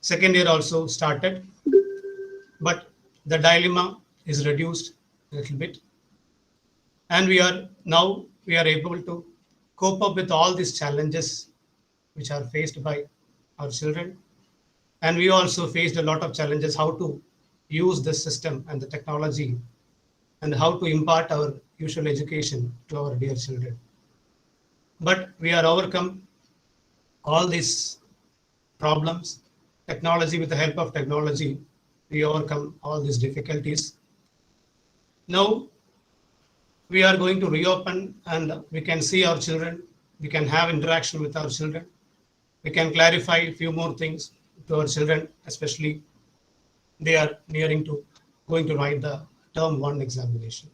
Second year also started, but the dilemma is reduced a little bit. And we are able to cope up with all these challenges which are faced by our children. And we also faced a lot of challenges how to use this system and the technology and how to impart our usual education to our dear children. But we are overcome all these problems. Technology, with the help of technology, we overcome all these difficulties. Now we are going to reopen and we can see our children. We can have interaction with our children. We can clarify a few more things to our children, especially they are nearing to going to write the term 1 examination.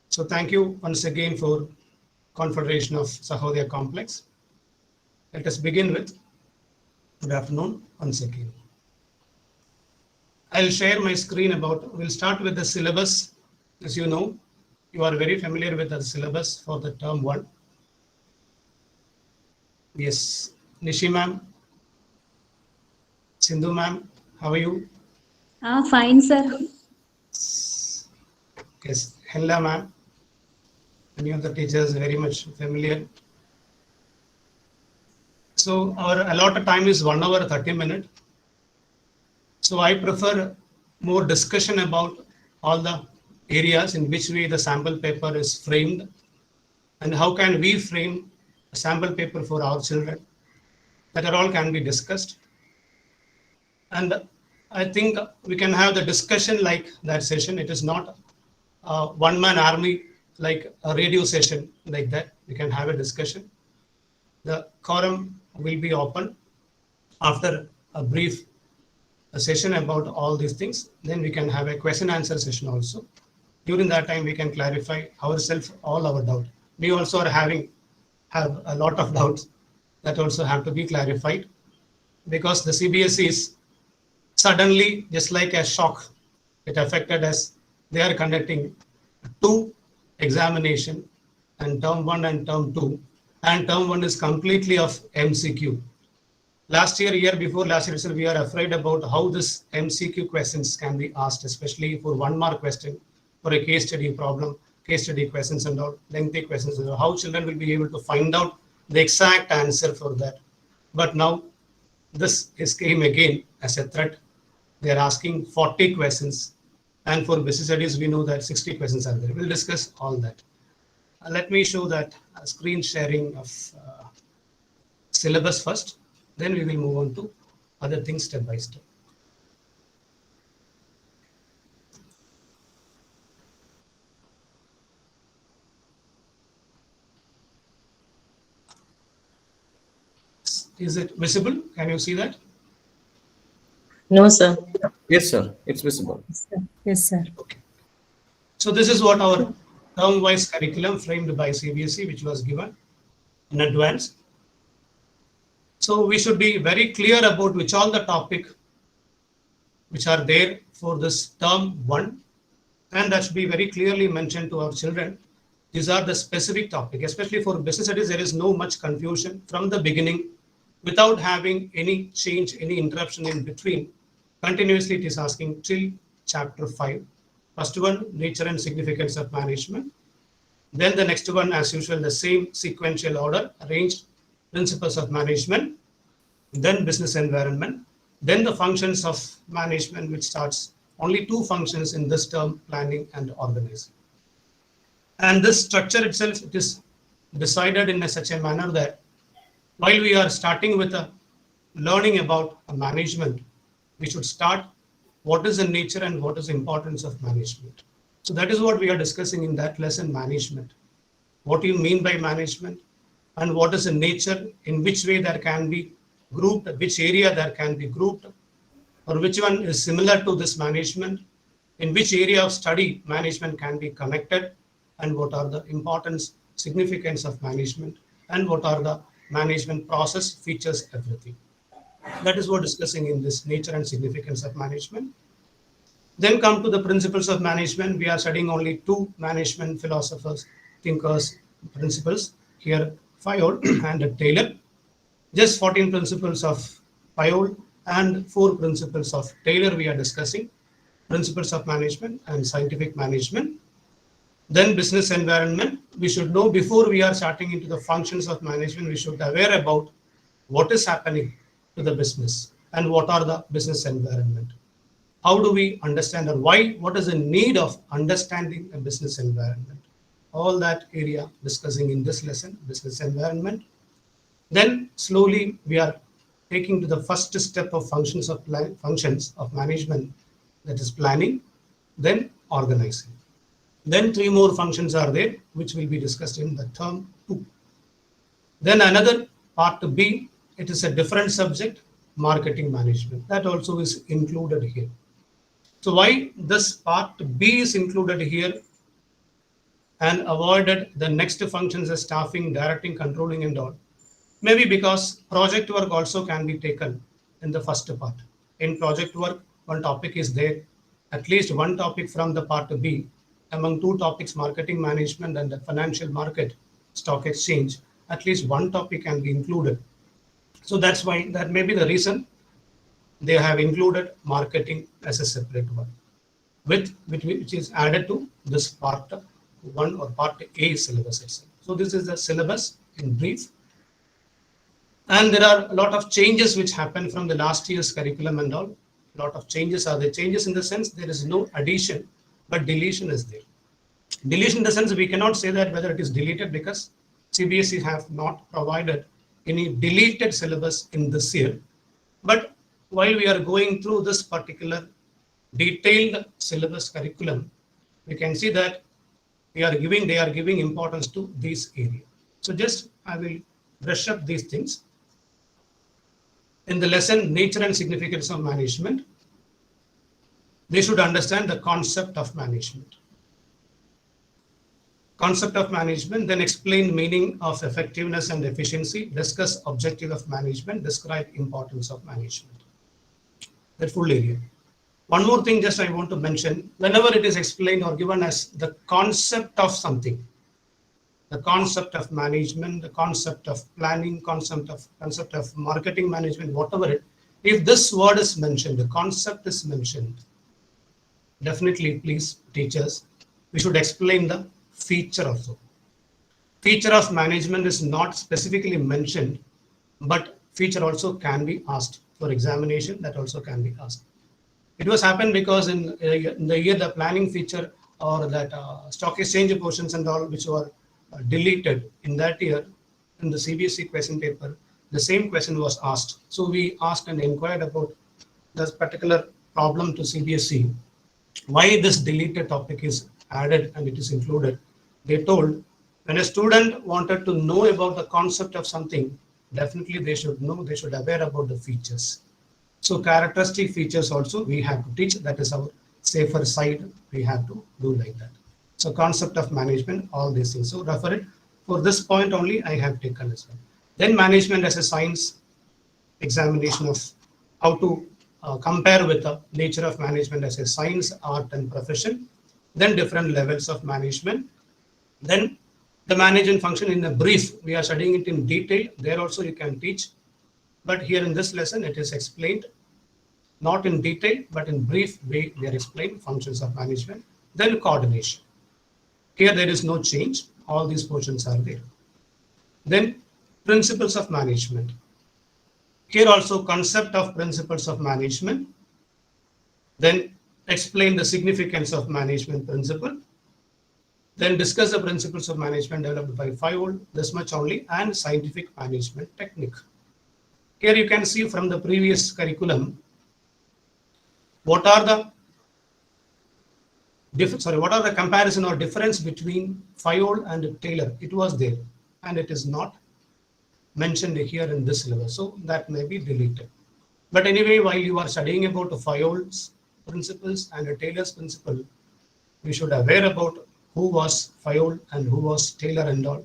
So thank you once again for Confederation of Sahodaya Complex. Let us begin with good afternoon once again. I'll share my screen we'll start with the syllabus. As you know, you are very familiar with the syllabus for the term 1. Yes, Nishi ma'am, Sindhu ma'am, how are you? Fine, sir. Yes, Hella ma'am, many of the teachers very much familiar. So our allotted time is 1 hour 30 minutes. So I prefer more discussion about all the areas in which way the sample paper is framed and how can we frame a sample paper for our children. That are all can be discussed. And I think we can have the discussion like that session. It is not a one-man army like a radio session like that. We can have a discussion. The quorum will be open after a brief session about all these things. Then we can have a question answer session also. During that time, we can clarify ourselves all our doubt. We also are have a lot of doubts that also have to be clarified because the CBSE is suddenly, just like a shock, it affected us. They are conducting 2 examination and term 1 and term 2, and term 1 is completely of MCQ. Year before last year, we are afraid about how this MCQ questions can be asked, especially for 1 mark question, for a case study problem, case study questions and all, lengthy questions, and how children will be able to find out the exact answer for that. But now this came again as a threat. They are asking 40 questions, and for business studies, we know that 60 questions are there. We'll discuss all that. Let me show that screen sharing of syllabus first. Then we will move on to other things step by step. Is it visible? Can you see that? No, sir. Yes, sir. It's visible. Yes, sir. Okay. So this is what our term-wise curriculum framed by CBSE, which was given in advance. So we should be very clear about which all the topic which are there for this term 1, and that should be very clearly mentioned to our children. These are the specific topic, especially for business studies. There is no much confusion from the beginning without having any change, any interruption in between. Continuously it is asking till chapter 5. First one, nature and significance of management. Then the next one, as usual, the same sequential order, arranged principles of management, then business environment, then the functions of management, which starts only 2 functions in this term, planning and organizing. And this structure itself, it is decided in such a manner that while we are starting with a learning about a management, we should start what is the nature and what is the importance of management. So that is what we are discussing in that lesson, management. What do you mean by management? And what is the nature, in which way there can be grouped, which area there can be grouped, or which one is similar to this management, in which area of study management can be connected, and what are the importance, significance of management, and what are the management process, features, everything. That is what discussing in this nature and significance of management. Then come to the principles of management. We are studying only 2 management philosophers, thinkers, principles. Here, Fayol and Taylor. Just 14 principles of Fayol and 4 principles of Taylor we are discussing, principles of management and scientific management. Then business environment, we should know before we are starting into the functions of management, we should be aware about what is happening to the business and what are the business environment. How do we understand or why, what is the need of understanding a business environment? All that area discussing in this lesson, business environment. Then slowly we are taking to the first step of functions of management, that is planning, then organizing. Then 3 more functions are there, which will be discussed in the term 2. Then another part B, it is a different subject, marketing management. That also is included here. So why this part B is included here and avoided the next functions as staffing, directing, controlling and all? Maybe because project work also can be taken in the first part. In project work, one topic is there, at least one topic from the part B. Among 2 topics, marketing management and the financial market, stock exchange, at least one topic can be included. So that's why, that may be the reason they have included marketing as a separate one, which is added to this part 1 or part A syllabus itself. So this is the syllabus in brief. And there are a lot of changes which happened from the last year's curriculum and all. A lot of changes are there. Changes in the sense there is no addition, but deletion is there. Deletion in the sense we cannot say that whether it is deleted because CBSE have not provided any deleted syllabus in this year. But while we are going through this particular detailed syllabus curriculum, we can see that they are giving importance to this area. So just I will brush up these things. In the lesson, nature and significance of management, they should understand the concept of management. Concept of management, then explain meaning of effectiveness and efficiency, discuss objective of management, describe importance of management. That full area. One more thing just I want to mention, whenever it is explained or given as the concept of something, the concept of management, the concept of planning, concept of marketing management, whatever it, if this word is mentioned, the concept is mentioned, definitely please teachers, we should explain the feature also. Feature of management is not specifically mentioned, but feature also can be asked for examination, that also can be asked. It was happened because in the year the planning feature or that stock exchange portions and all which were deleted in that year in the CBSE question paper, the same question was asked. So we asked and inquired about this particular problem to CBSE, why this deleted topic is added and it is included. They told when a student wanted to know about the concept of something, definitely they should know, they should aware about the features. So characteristic features also we have to teach, that is our safer side, we have to do like that. So concept of management, all these things. So refer it. For this point only I have taken as well. Then management as a science, examination of how to compare with the nature of management as a science, art and profession. Then different levels of management. Then the management function in a brief, we are studying it in detail. There also you can teach. But here in this lesson, it is explained, not in detail, but in brief way, we are explaining functions of management. Then coordination. Here there is no change. All these portions are there. Then principles of management. Here also concept of principles of management. Then explain the significance of management principle. Then discuss the principles of management developed by Fayol, this much only, and scientific management technique. Here you can see from the previous curriculum, what are the comparison or difference between Fayol and Taylor. It was there and it is not mentioned here in this syllabus, so that may be deleted. But anyway, while you are studying about Fayol's principles and Taylor's principle, we should aware about who was Fayol and who was Taylor and all.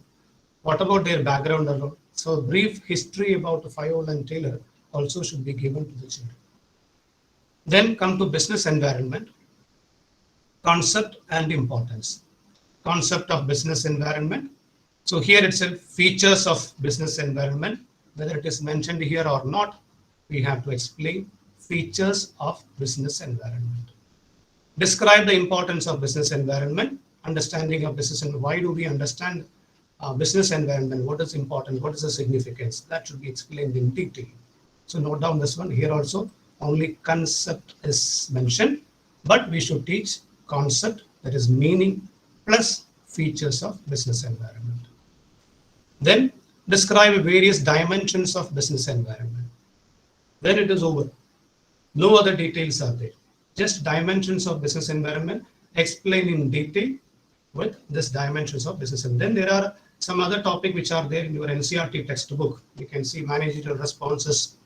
What about their background and all. So brief history about Fayol and Taylor also should be given to the children. Then come to business environment, concept and importance. Concept of business environment. So here itself features of business environment, whether it is mentioned here or not, we have to explain features of business environment. Describe the importance of business environment, understanding of business, and why do we understand business environment, what is important, what is the significance, that should be explained in detail. So note down this one. Here also only concept is mentioned, but we should teach concept, that is meaning, plus features of business environment. Then describe various dimensions of business environment. Then it is over. No other details are there. Just dimensions of business environment, explain in detail with this dimensions of business. And then there are some other topic which are there in your NCERT textbook. You can see managerial responses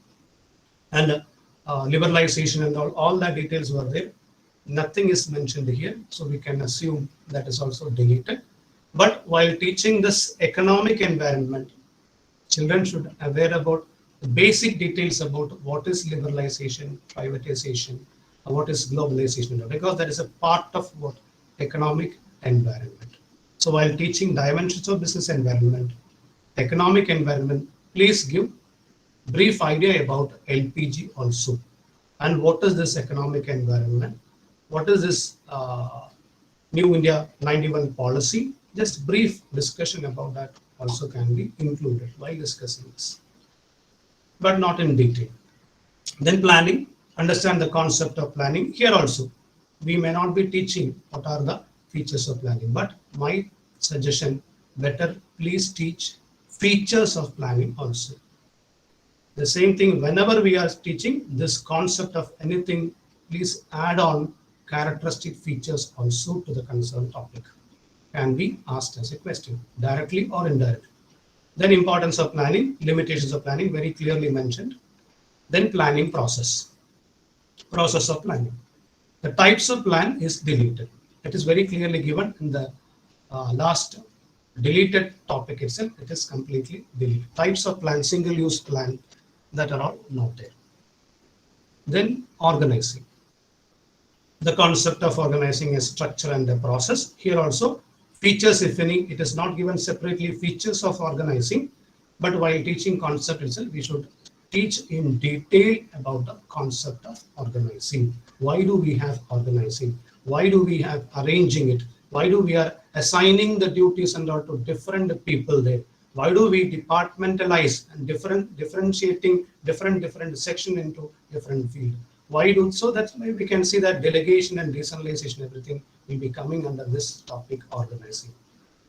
and liberalization and all that details were there. Nothing is mentioned here, so we can assume that is also deleted. But while teaching this economic environment, children should aware about the basic details about what is liberalization, privatization, what is globalization, because that is a part of what economic environment. So while teaching dimensions of business environment, economic environment, please give brief idea about LPG also. And what is this economic environment? What is this New India 91 policy? Just brief discussion about that also can be included while discussing this, but not in detail. Then planning, understand the concept of planning. Here also, we may not be teaching what are the features of planning, but my suggestion, better please teach features of planning also. The same thing, whenever we are teaching this concept of anything, please add on characteristic features also to the concerned topic. Can be asked as a question, directly or indirectly. Then importance of planning, limitations of planning, very clearly mentioned. Then planning process of planning. The types of plan is deleted. It is very clearly given in the last deleted topic itself. It is completely deleted. Types of plan, single-use plan, that are all not there. Then organizing. The concept of organizing a structure and a process. Here also, features, if any, it is not given separately, features of organizing, but while teaching concept itself, we should teach in detail about the concept of organizing. Why do we have organizing? Why do we have arranging it? Why do we are assigning the duties and all to different people there? Why do we departmentalize and differentiating different section into different field? Why do so? That's why we can see that delegation and decentralization, everything will be coming under this topic, organizing.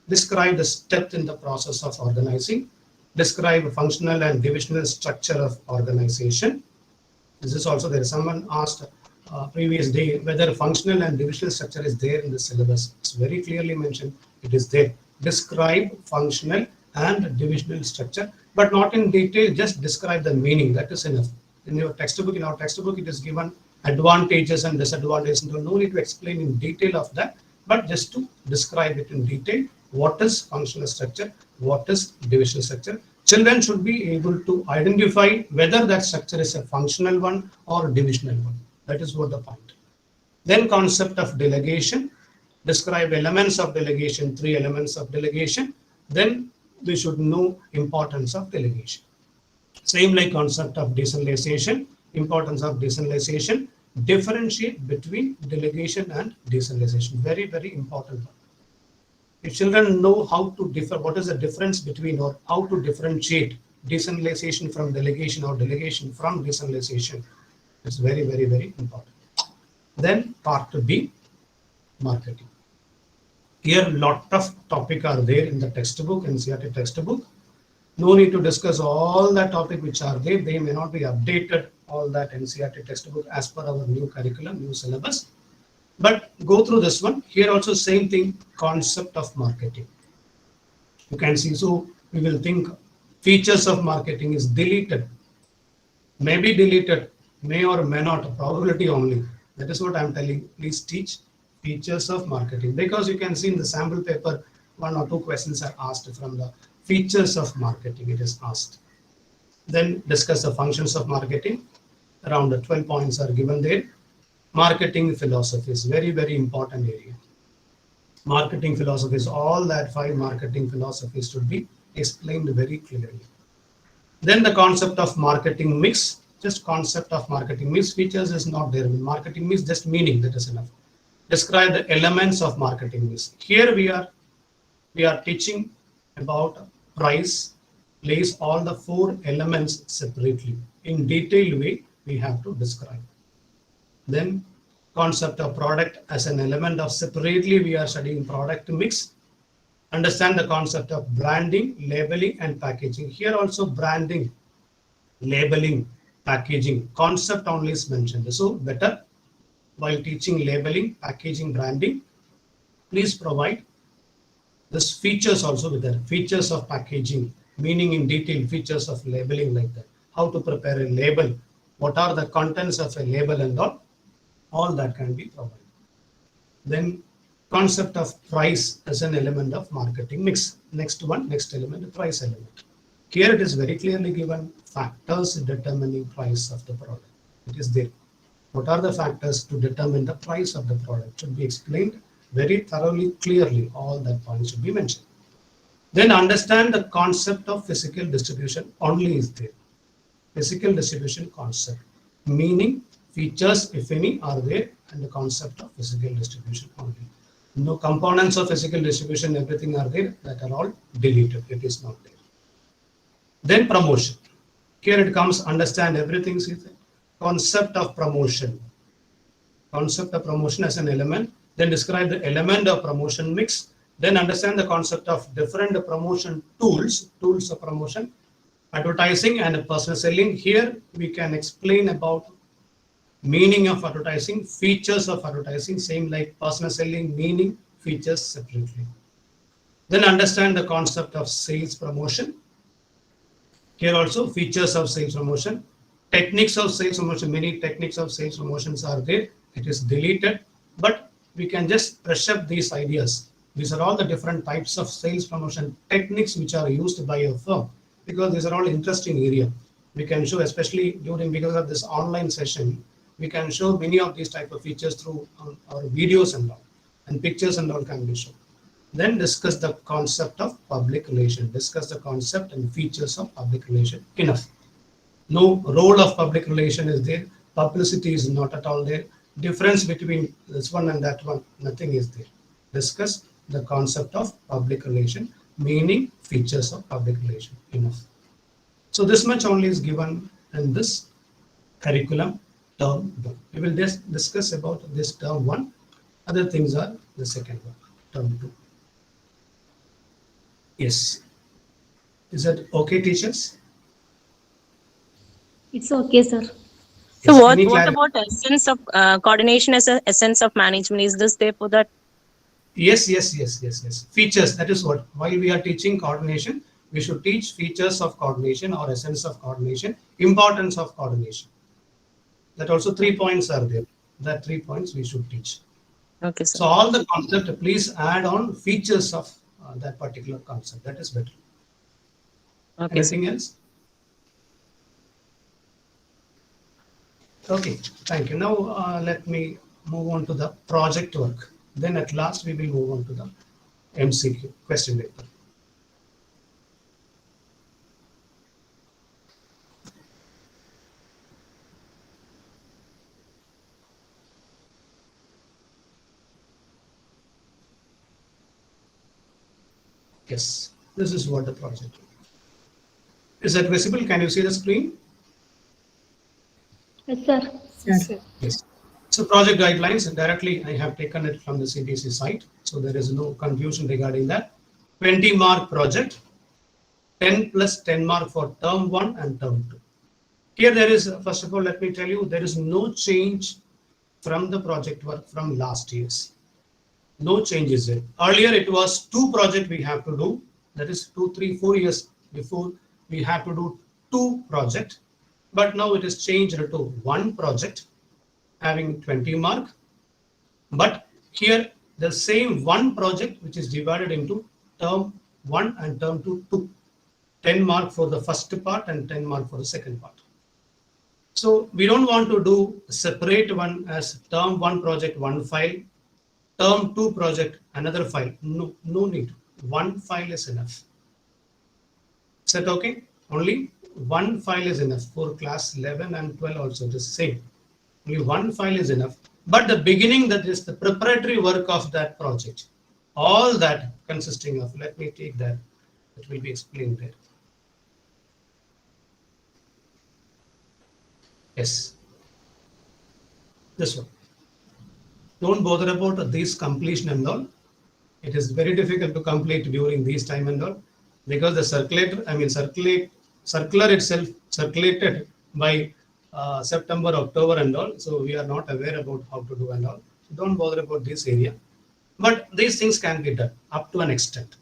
Describe the steps in the process of organizing. Describe functional and divisional structure of organization. This is also there. Someone asked previous day whether functional and divisional structure is there in the syllabus. It's very clearly mentioned. It is there. Describe functional and divisional structure, but not in detail. Just describe the meaning. That is enough. In your textbook, in our textbook, it is given advantages and disadvantages. No need to explain in detail of that, but just to describe it in detail. What is functional structure? What is divisional structure? Children should be able to identify whether that structure is a functional one or divisional one. That is what the point. Then concept of delegation. Describe elements of delegation, 3 elements of delegation. Then we should know importance of delegation. Same like concept of decentralization, importance of decentralization, differentiate between delegation and decentralization. Very, very important. If children know how to differ, what is the difference between or how to differentiate decentralization from delegation or delegation from decentralization, it's very, very, very important. Then part B, marketing. Here lot of topic are there in the textbook, NCERT textbook. No need to discuss all that topic which are there. They may not be updated, all that NCERT textbook as per our new curriculum, new syllabus. But go through this one. Here also same thing, concept of marketing. You can see, so we will think features of marketing is deleted. May be deleted, may or may not, probability only. That is what I'm telling. Please teach features of marketing, because you can see in the sample paper, 1 or 2 questions are asked from the features of marketing, it is asked. Then discuss the functions of marketing. Around 12 points are given there. Marketing philosophy is very, very important area. Marketing philosophies, all that 5 marketing philosophies should be explained very clearly. Then the concept of marketing mix. Just concept of marketing mix. Features is not there. Marketing mix, just meaning, that is enough. Describe the elements of marketing mix. Here we are teaching about price, place all the 4 elements separately. In detailed way, we have to describe. Then concept of product as an element of separately, we are studying product mix. Understand the concept of branding, labeling, and packaging. Here also branding, labeling, packaging, concept only is mentioned. So better while teaching labeling, packaging, branding, please provide this features also with that. Features of packaging, meaning in detail, features of labeling like that. How to prepare a label, what are the contents of a label and all that can be provided. Then concept of price as an element of marketing mix. Next element, the price element. Here it is very clearly given factors determining price of the product. It is there. What are the factors to determine the price of the product should be explained very thoroughly, clearly. All that points should be mentioned. Then understand the concept of physical distribution only is there. Physical distribution concept, meaning features, if any, are there, and the concept of physical distribution only. No components of physical distribution, everything are there, that are all deleted. It is not there. Then promotion. Here it comes, understand everything. See the concept of promotion. Concept of promotion as an element. Then describe the element of promotion mix. Then understand the concept of different promotion tools of promotion, advertising and personal selling. Here we can explain about meaning of advertising, features of advertising, same like personal selling, meaning, features separately. Then understand the concept of sales promotion. Here also features of sales promotion, techniques of sales promotion. Many techniques of sales promotions are there. It is deleted, but we can just brush up these ideas. These are all the different types of sales promotion techniques which are used by a firm, because these are all interesting area. We can show, especially because of this online session, we can show many of these type of features through our videos and all, and pictures and all can be shown. Then discuss the concept of public relation. Discuss the concept and features of public relation. Enough. No role of public relation is there. Publicity is not at all there. Difference between this one and that one, nothing is there. Discuss the concept of public relation, meaning, features of public relation. Enough. So this much only is given in this curriculum. Term 1. We will just discuss about this term 1. Other things are the second one, term 2. Yes. Is that okay, teachers? It's okay, sir. So Yes. what Any about essence of coordination as an essence of management? Is this there for that? Yes. Features, that is what. While we are teaching coordination, we should teach features of coordination or essence of coordination, importance of coordination. That also 3 points are there. That 3 points we should teach. Okay, sir. So all the concept, please add on features of that particular concept. That is better. Okay, Anything else? Okay, thank you. Now let me move on to the project work. Then at last we will move on to the MCQ, question paper. Yes, this is what the project is. That visible? Can you see the screen? Yes, sir. Yes. So project guidelines, and directly I have taken it from the CBSE site. So there is no confusion regarding that. 20 mark project, 10 plus 10 mark for term 1 and term 2. Here there is, first of all, let me tell you, there is no change from the project work from last year's. No changes there. Earlier it was 2 projects we have to do. That is 2, 3, 4 years before we have to do 2 projects. But now it is changed to 1 project having 20 mark. But here the same 1 project which is divided into term 1 and term 2, 10 mark for the first part and 10 mark for the second part. So we don't want to do separate one as term 1 project 1 file, term 2 project another file. No need. 1 file is enough. Is that okay? Only one file is enough for class 11 and 12 also the same. Only one file is enough. But the beginning, that is the preparatory work of that project, all that consisting of, let me take that, it will be explained there. Yes, this one. Don't bother about this completion and all. It is very difficult to complete during this time and all, because the circular itself circulated by September, October and all. So we are not aware about how to do and all. So don't bother about this area. But these things can be done up to an extent.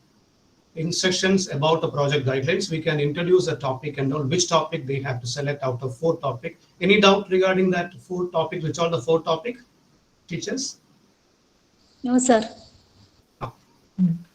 Instructions about the project guidelines, we can introduce a topic and all, which topic they have to select out of 4 topics. Any doubt regarding that 4 topics, which are the 4 topics, teachers? No, sir.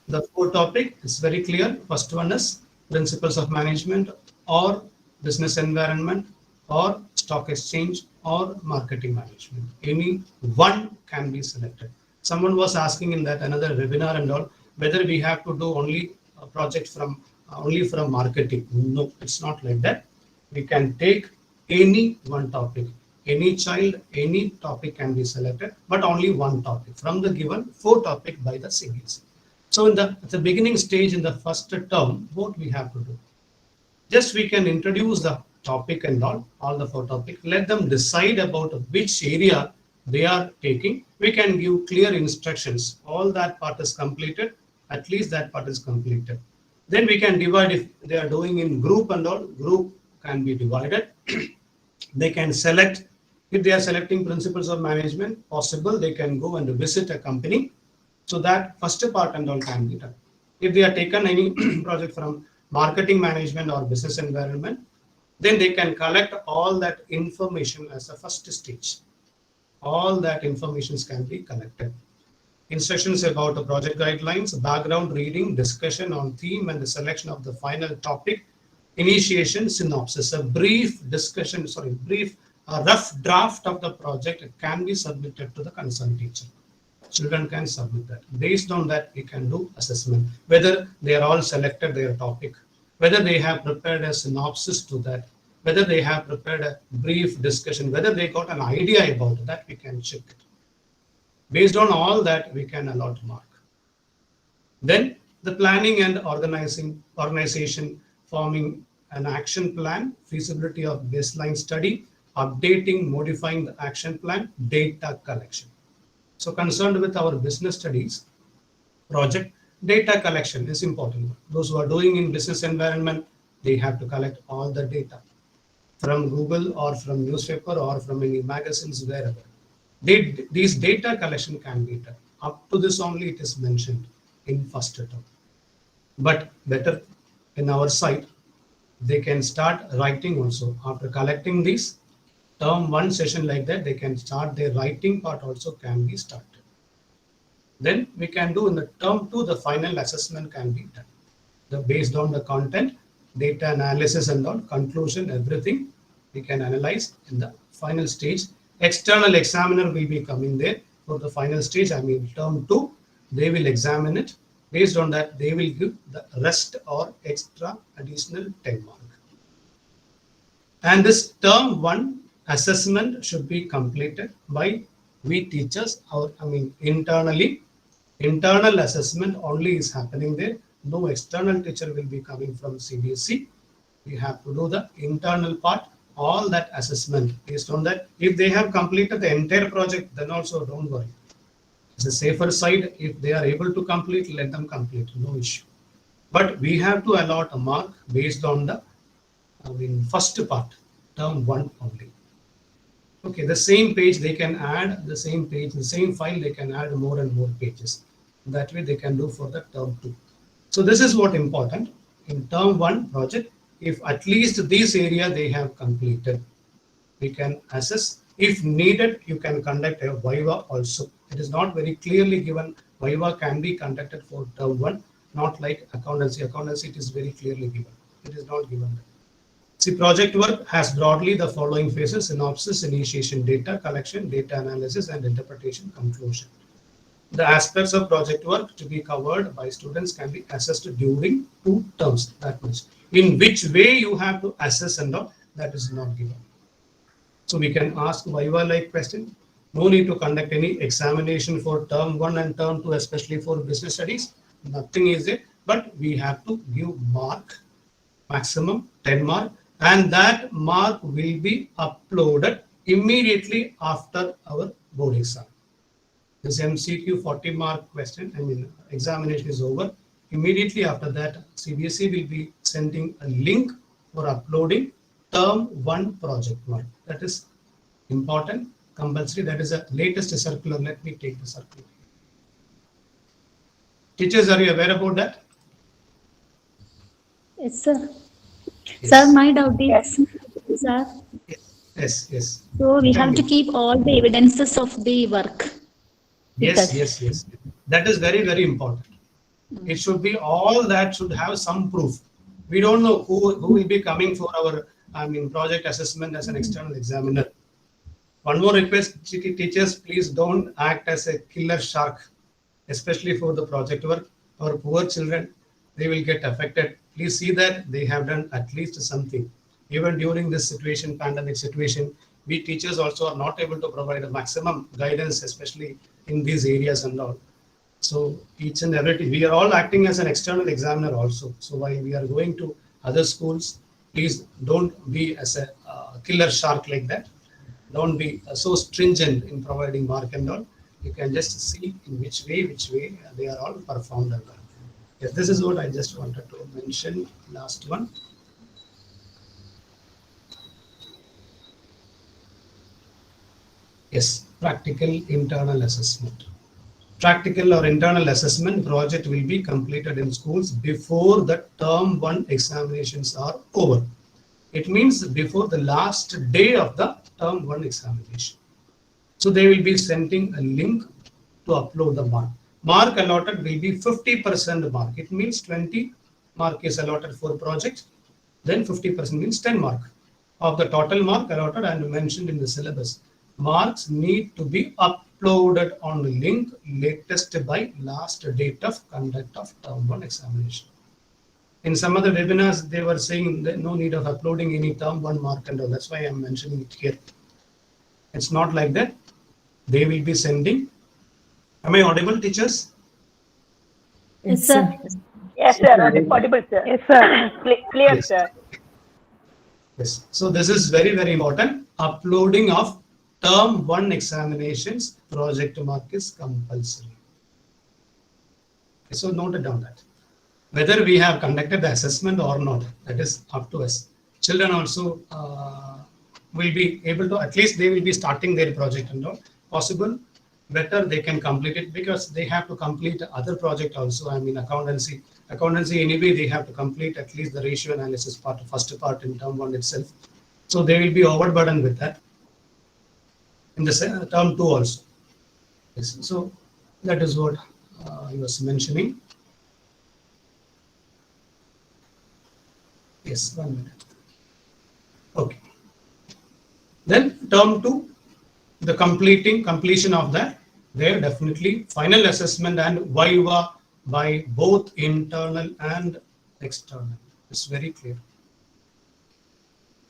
The 4 topic is very clear. First one is principles of management or business environment or stock exchange or marketing management. Any one can be selected. Someone was asking in that another webinar and all, whether we have to do only a project from only from marketing. No, it's not like that. We can take any one topic. Any child, any topic can be selected, but only one topic from the given 4 topic by the CBSE. So in the beginning stage, in the first term, what we have to do? Just we can introduce the topic and all the 4 topics. Let them decide about which area they are taking. We can give clear instructions. All that part is completed. At least that part is completed. Then we can divide. If they are doing in group and all, group can be divided. They can select. If they are selecting principles of management, possible they can go and visit a company. So that first part and all can be done. If they are taken any project from marketing management or business environment, then they can collect all that information as a first stage. All that information can be collected. Instructions about the project guidelines, background reading, discussion on theme and the selection of the final topic, initiation, synopsis, a brief discussion, a rough draft of the project can be submitted to the concerned teacher. Children can submit that. Based on that, we can do assessment, whether they are all selected their topic, whether they have prepared a synopsis to that, whether they have prepared a brief discussion, whether they got an idea about that, we can check it. Based on all that, we can allot mark. Then the planning and organization, forming an action plan, feasibility of baseline study, updating, modifying the action plan, data collection. So concerned with our business studies project, data collection is important. Those who are doing in business environment, they have to collect all the data from Google or from newspaper or from any magazines, wherever. These data collection can be done. Up to this only it is mentioned in first term. But better in our side, they can start writing also. After collecting these, term 1 session like that, they can start their writing part also can be started. Then we can do in the term 2, the final assessment can be done. Based on the content, data analysis and all, conclusion, everything we can analyze in the final stage. External examiner will be coming there for the final stage. Term 2, they will examine it. Based on that, they will give the rest or extra additional 10 mark. And this term 1 assessment should be completed by we teachers, internally. Internal assessment only is happening there. No external teacher will be coming from CBSE. We have to do the internal part, all that assessment. Based on that, if they have completed the entire project, then also don't worry. It's a safer side. If they are able to complete, let them complete, no issue. But we have to allot a mark based on the first part, term 1 only. Okay, the same page they can add, the same page, the same file, they can add more and more pages. That way they can do for the term 2. So this is what important. In term 1 project, if at least this area they have completed, we can assess. If needed, you can conduct a Viva also. It is not very clearly given. Viva can be conducted for term 1, not like accountancy. Accountancy, it is very clearly given. It is not given. See, project work has broadly the following phases: synopsis, initiation, data collection, data analysis, and interpretation, conclusion. The aspects of project work to be covered by students can be assessed during 2 terms. That much. in which way you have to assess and all, that is not given. So we can ask Viva like question. No need to conduct any examination for term 1 and term 2, especially for business studies. Nothing is there, but we have to give mark, maximum 10 mark, and that mark will be uploaded immediately after our board exam. This MCQ 40 mark question, examination is over. Immediately after that, CBSE will be sending a link for uploading term 1 project mark. That is important, compulsory. That is the latest circular. Let me take the circular. Teachers, are you aware about that? Yes, sir. Yes. Sir, my doubt is, sir, Yes. so we Tell have me. to keep all the evidences of the work. Yes. Yes. That is very, very important. It should be all that should have some proof. We don't know who will be coming for our project assessment as an external examiner. One more request, teachers, please don't act as a killer shark, especially for the project work. Our poor children, they will get affected. Please see that they have done at least something. Even during this situation, pandemic situation, we teachers also are not able to provide a maximum guidance, especially in these areas and all. So each and every, we are all acting as an external examiner also. So while we are going to other schools, please don't be as a killer shark like that. Don't be so stringent in providing mark and all. You can just see in which way they are all performed. Yes, this is what I just wanted to mention. Last one. Yes, practical internal assessment. Practical or internal assessment project will be completed in schools before the term 1 examinations are over. It means before the last day of the term 1 examination. So they will be sending a link to upload the mark. Mark allotted will be 50% mark. It means 20 mark is allotted for project. Then 50% means 10 mark of the total mark allotted and mentioned in the syllabus. Marks need to be uploaded on the link latest by last date of conduct of term 1 examination. In some other webinars, they were saying that no need of uploading any term 1 mark and all. That's why I'm mentioning it here. It's not like that. They will be sending. Am I audible, teachers? Yes, sir. Yes, sir. Audible, sir. Yes, sir. Clear, Yes. sir. Yes. So this is very, very important. Uploading of term 1 examinations project mark is compulsory. So note it down that. Whether we have conducted the assessment or not, that is up to us. Children also will be able to, at least they will be starting their project and all. Possible, better they can complete it because they have to complete other project also. Accountancy. Accountancy anyway, they have to complete at least the ratio analysis part, first part in term 1 itself. So they will be overburdened with that. In the term 2 also. Yes. So that is what I was mentioning. Yes, 1 minute. Okay. Then term 2, the completion of that, there definitely final assessment and viva by both internal and external. It's very clear.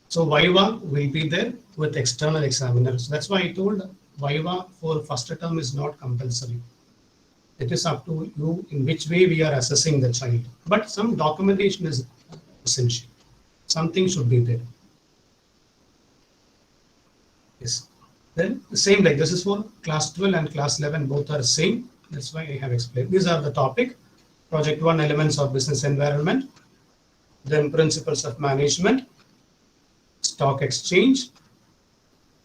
So viva will be there with external examiners. That's why I told viva for first term is not compulsory. It is up to you in which way we are assessing the child. But some documentation is essential. Something should be there. Yes. Then the same like this is for class 12 and class 11, both are same. That's why I have explained. These are the topic. Project 1, elements of business environment. Then principles of management. Stock exchange.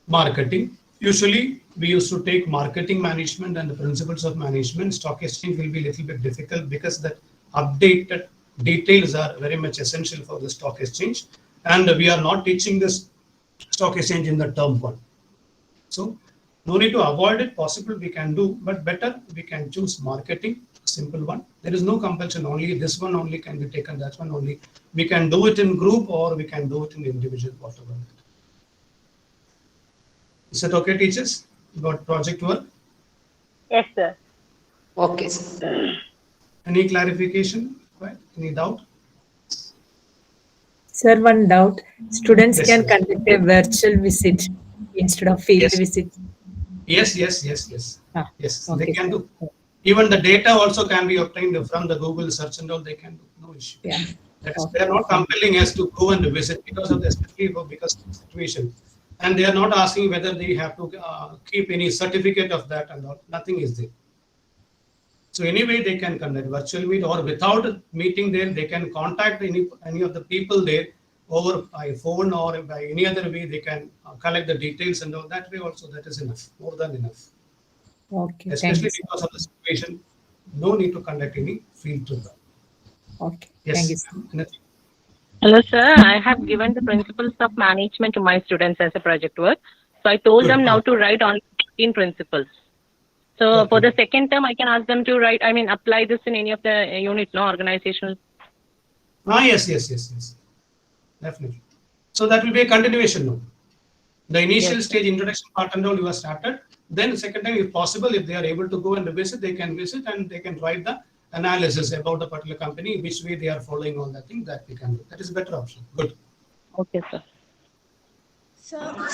Marketing. Usually we used to take marketing management and the principles of management. Stock exchange will be a little bit difficult because that updated details are very much essential for the stock exchange. And we are not teaching this stock exchange in the term 1. So no need to avoid it. Possible we can do, but better we can choose marketing, simple one. There is no compulsion. Only this one only can be taken. That one only. We can do it in group or we can do it in individual, whatever. Is it okay, teachers? Got project work? Yes, sir. Okay, sir. Any clarification? Right? Any doubt? Sir, one doubt. Students Yes, can sir. conduct a virtual visit instead of field Yes. visit. Yes. Ah, Yes, they okay, can sir. do. Even the data also can be obtained from the Google search and all. They can do. No issue. Yeah. That is, Okay. they are not compelling us to go and visit because of the especially because of the situation, and they are not asking whether they have to keep any certificate of that and all. Nothing is there. So anyway, they can conduct virtual meet or without meeting there, they can contact any of the people there over by phone or by any other way. They can collect the details and all. That way also, that is enough, more than enough. Okay. Thank Especially you, sir. because of the situation, no need to conduct any field trip. Okay. Yes. Thank you, sir. Anything? Hello, sir. I have given the principles of management to my students as a project work. So I told Good. them now to write only 15 principles. So for the second term, I can ask them to write, apply this in any of the units, no organizational. Yes. Definitely. So that will be a continuation now. The initial Yes. stage introduction part and all you have started. Then second time, if possible, if they are able to go and visit, they can visit and they can write the analysis about the particular company, which way they are following on that thing that we can do. That is a better option. Good. Okay, sir.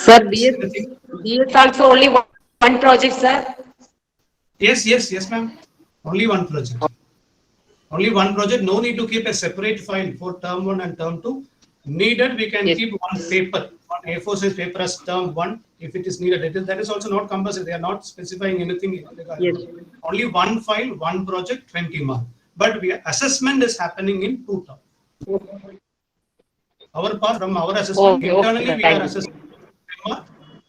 Sir, DS also only one project, sir. Yes, ma'am. Only one project. Only one project. No need to keep a separate file for term 1 and term 2. Needed, we can Yes. keep one paper, one A4 size paper as term 1 if it is needed. That is also not compulsory. They are not specifying anything. Yes. Only one file, one project, 20 mark. But assessment is happening in 2 terms. Our part from our assessment, Okay, internally we thank are you. assessing 10 mark.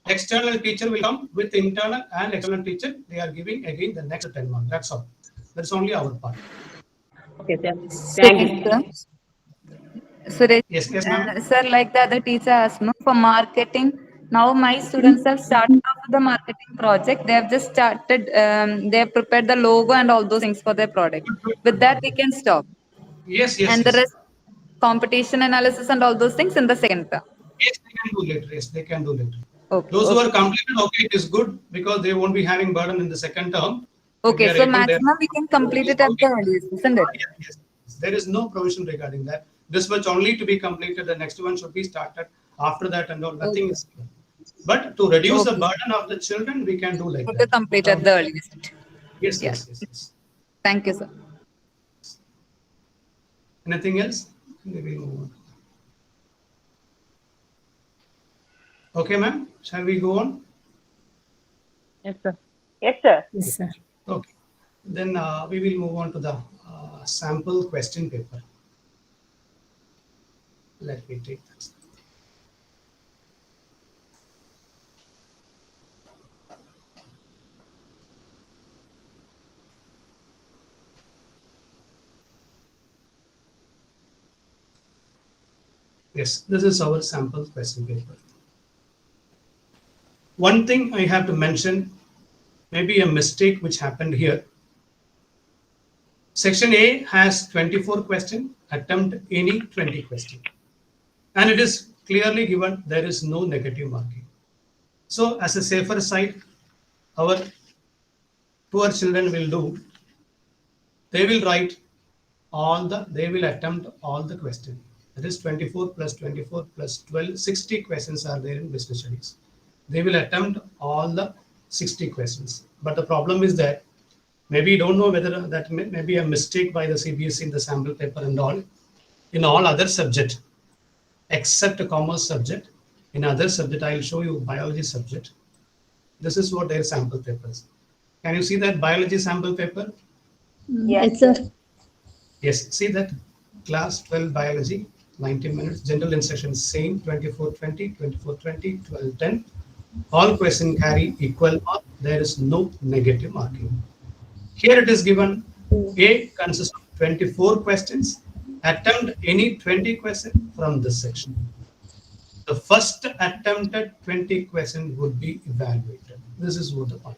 External teacher will come with internal and external teacher. They are giving again the next 10 mark. That's all. That's only our part. Okay, sir. Thank you. Suresh, Yes, ma'am. sir, like the other teacher asked, no, for marketing, now my students have started off with the marketing project. They have just started, they have prepared the logo and all those things for their product. With that, we can stop. Yes. And the rest, competition analysis and all those things in the second term. Yes, they can do later. Yes, they can do later. Okay. Those who are completed, okay, it is good because they won't be having burden in the second term. Okay, If they so are able, maximum we can complete it at the earliest, isn't it? Yes. There is no provision regarding that. This much only to be completed. The next one should be started after that and all. Nothing is clear. But to reduce the burden of the children, we can do like To that. complete at the earliest. Yes. Thank you, sir. Anything else? Maybe move on. Okay, ma'am. Shall we go on? Yes, sir. Yes, sir. Yes, sir. Okay. Then we will move on to the sample question paper. Let me take that. Yes, this is our sample question paper. One thing I have to mention, maybe a mistake which happened here. Section A has 24 questions, attempt any 20 questions. And it is clearly given there is no negative marking. So as a safer side, our poor children will do, they will write they will attempt all the questions. That is 24 plus 24 plus 12, 60 questions are there in business studies. They will attempt all the 60 questions. But the problem is that maybe you don't know whether that may be a mistake by the CBSE in the sample paper and all. In all other subject, except a commerce subject, in other subject, I'll show you biology subject. This is what their sample papers. Can you see that biology sample paper? Yes, sir. Yes, see that class 12 biology, 90 minutes, general instruction same, 24-20, 24-20, 12-10. All questions carry equal mark. There is no negative marking. Here it is given A consists of 24 questions. Attempt any 20 questions from this section. The first attempted 20 questions would be evaluated. This is what the point.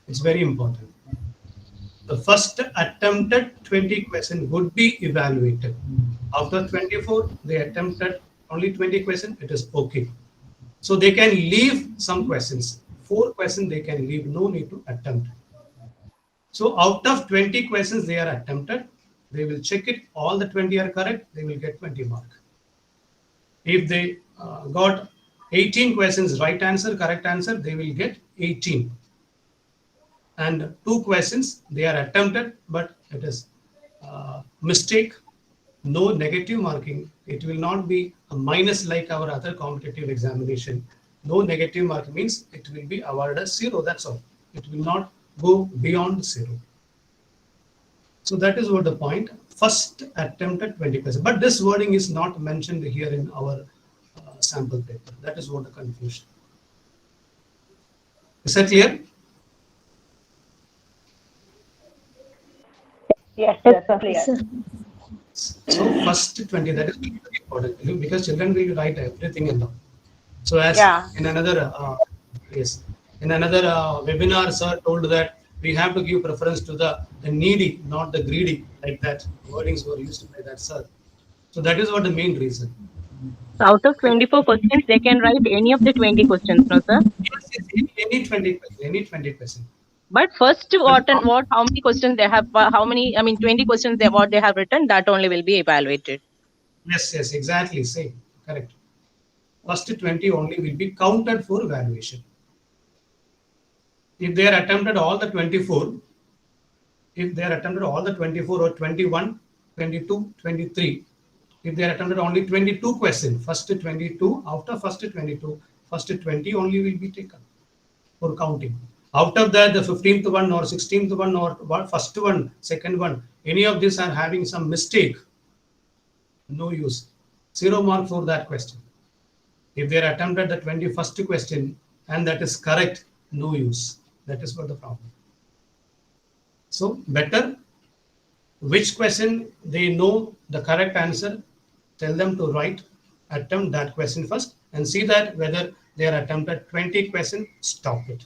It's very important. The first attempted 20 questions would be evaluated. After 24, they attempted only 20 questions, it is okay. So they can leave some questions. 4 questions they can leave, no need to attempt. So out of 20 questions they are attempted, They will check it. All the 20 are correct. They will get 20 mark. If they got 18 questions right answer, correct answer, they will get 18. And 2 questions they are attempted, but it is mistake, no negative marking. It will not be a minus like our other competitive examination. No negative marking means it will be awarded as 0. That's all. It will not go beyond 0. So that is what the point. First attempted 20%. But this wording is not mentioned here in our sample paper. That is what the confusion. Is that clear? Yes, sir. Clear. Sir. So first 20, that is very important because children will write everything in them. So as Yeah. in another webinar, sir told that we have to give preference to the needy, not the greedy, like that. Wordings were used by that, sir. So that is what the main reason. So out of 24 questions, they can write any of the 20 questions, no, sir? Yes, any 20%. But first, how many questions they have, 20 questions what they have written, that only will be evaluated. Yes, exactly, same, correct. First 20 only will be counted for evaluation. If they are attempted all the 24, or 21, 22, 23, if they are attempted only 22 questions, first 22, after first 22, first 20 only will be taken for counting. Out of that, the 15th one or 16th one or first one, second one, any of these are having some mistake, no use. 0 mark for that question. If they are attempted the 21st question and that is correct, no use. That is what the problem. So better, which question they know the correct answer, tell them to attempt that question first and see that whether they are attempted 20 questions, stop it.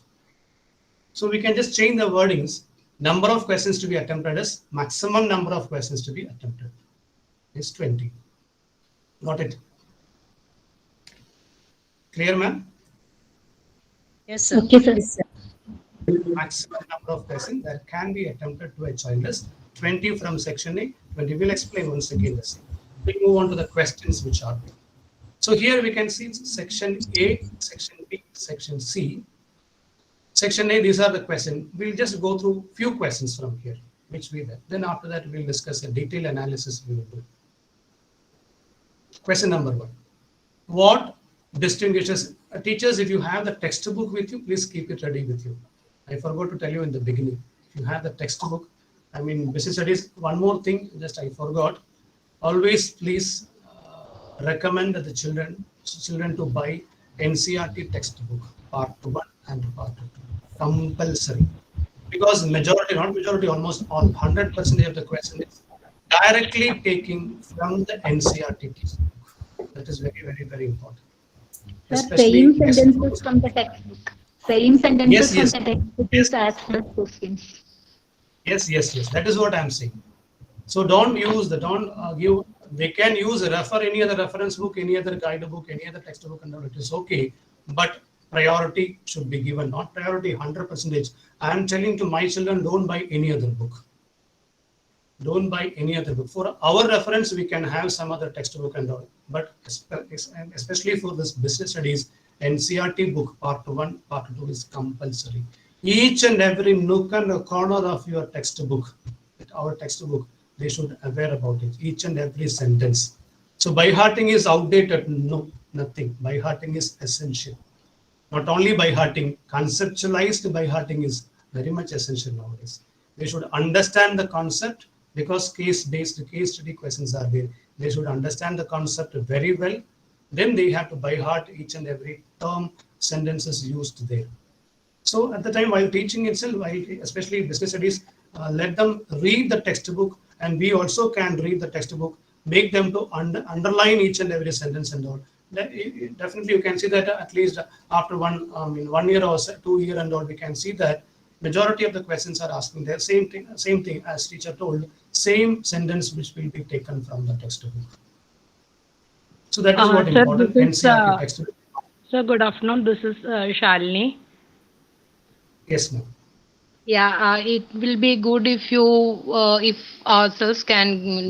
So we can just change the wordings. Number of questions to be attempted is maximum number of questions to be attempted is 20. Got it? Clear, ma'am? Yes, sir. Okay, sir. Maximum number of questions that can be attempted to a child is 20 from section A. 20 will explain once again the same. We move on to the questions which are there. So here we can see section A, section B, section C. Section A, these are the questions. We'll just go through few questions from here, which we did. Then after that, we'll discuss a detailed analysis we will do. Question number 1. What distinguishes teachers? If you have the textbook with you, please keep it ready with you. I forgot to tell you in the beginning. If you have the textbook, business studies, one more thing, just I forgot. Always please recommend the children to buy NCERT textbook, part 1 and part 2. Compulsory. Because almost all 100% of the question is directly taking from the NCERT textbook. That is very, very, very important. Sir, same sentences from the textbook. Same sentences Yes. from the textbook is asked as questions. Yes. That is what I'm saying. So don't use give. They can refer any other reference book, any other guidebook, any other textbook, and all. It is okay. But priority should be given, not priority 100%. I am telling to my children, don't buy any other book. Don't buy any other book. For our reference, we can have some other textbook and all. But especially for this business studies, NCERT book, part 1, part 2 is compulsory. Each and every nook and corner of your textbook, our textbook, they should aware about it. Each and every sentence. So by-hearting is outdated. No, nothing. By-hearting is essential. Not only by-hearting, conceptualized by-hearting is very much essential nowadays. They should understand the concept because case-based case study questions are there. They should understand the concept very well. Then they have to by-heart each and every term, sentences used there. So at the time while teaching itself, especially business studies, let them read the textbook, and we also can read the textbook, make them to underline each and every sentence and all. Definitely you can see that at least after 1 year or 2 years and all, we can see that majority of the questions are asking the same thing as teacher told, same sentence which will be taken from the textbook. So that is what Sir, important. this is, NCERT textbook. Sir, good afternoon. This is Shalini. Yes, ma'am. Yeah, it will be good if ourselves can,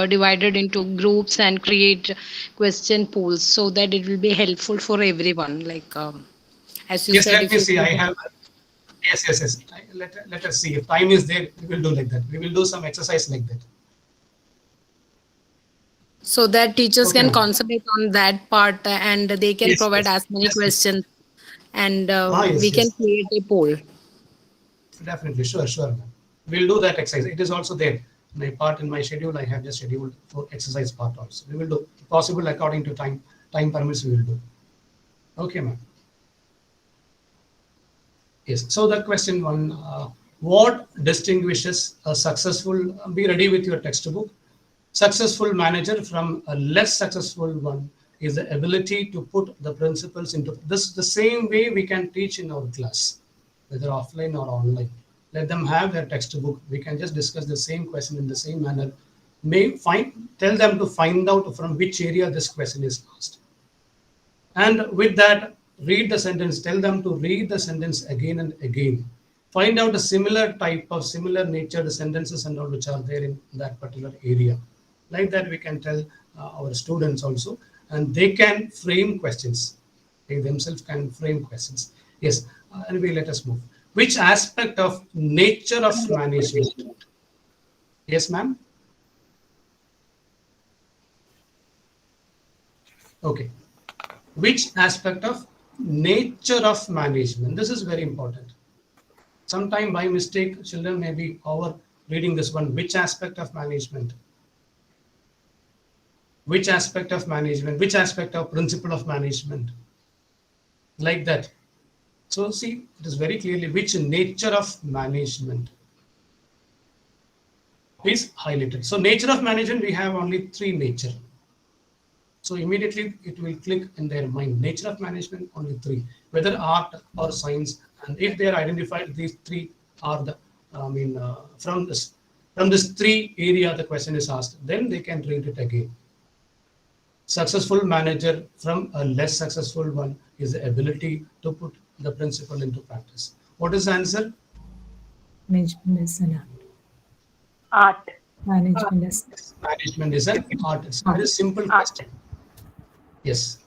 divide it into groups and create question pools so that it will be helpful for everyone. Like, as you Yes, said, let if me you see. I have. Yes. Let us see. If time is there, we will do like that. We will do some exercise like that. so that teachers Okay, can ma'am. concentrate on that part and they can Yes, provide yes, as many yes. questions and we Yes. can create a poll. Definitely. Sure, ma'am. We'll do that exercise. It is also there. My part in my schedule, I have just scheduled for exercise part also. We will do possible according to time. Time permits, we will do. Okay, ma'am. Yes. So the question one, what distinguishes a successful, be ready with your textbook. Successful manager from a less successful one is the ability to put the principles into this the same way we can teach in our class, whether offline or online. Let them have their textbook. We can just discuss the same question in the same manner. Tell them to find out from which area this question is asked. And with that, read the sentence. Tell them to read the sentence again and again. Find out a similar type of similar nature, the sentences and all which are there in that particular area. Like that, we can tell our students also, and they can frame questions. They themselves can frame questions. Yes, anyway, let us move. Which aspect of nature of management? Yes, ma'am. Okay. Which aspect of nature of management? This is very important. Sometime by mistake, children may be over reading this one. Which aspect of management? Which aspect of management? Which aspect of principle of management? Like that. So see, it is very clearly which nature of management. Please highlight it. So nature of management, we have only three nature. So immediately it will click in their mind. Nature of management, only three, whether art or science. And if they are identified, these three are the, from this three area the question is asked, then they can read it again. Successful manager from a less successful one is the ability to put the principle into practice. What is the answer? Management is an Art. art. Management is Management is an art. It's a very simple question. Yes,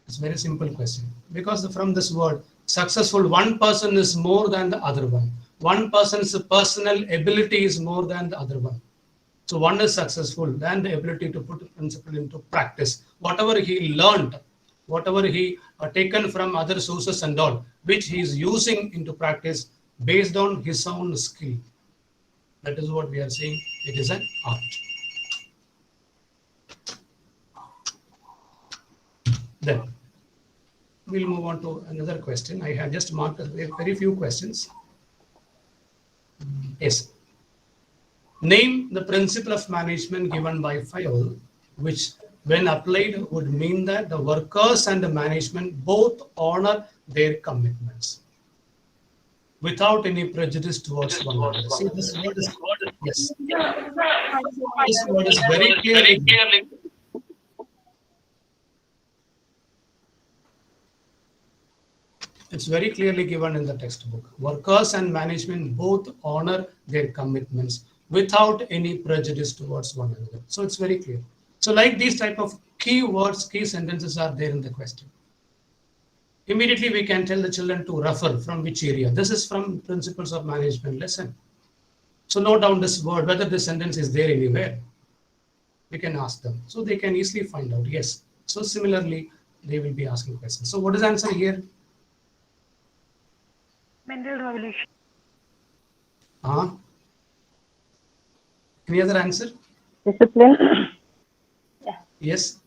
it's a very simple question because from this word successful, one person is more than the other one. One person's personal ability is more than the other one. So one is successful, then the ability to put the principle into practice. Whatever he learned, whatever he taken from other sources and all, which he is using into practice based on his own skill. That is what we are saying. It is an art. Then we'll move on to another question. I have just marked very few questions. Yes. Name the principle of management given by Fayol, which when applied would mean that the workers and the management both honor their commitments without any prejudice towards one another. See, this word is, yes. This word is very clearly. It's very clearly given in the textbook. Workers and management both honor their commitments without any prejudice towards one another. So it's very clear. So like these type of key words, key sentences are there in the question. Immediately we can tell the children to refer from which area. This is from Principles of Management lesson. So note down this word, whether this sentence is there anywhere. We can ask them. So they can easily find out. Yes. So similarly, they will be asking questions. So what is the answer here? Mental revolution. Any other answer? Discipline. Yes.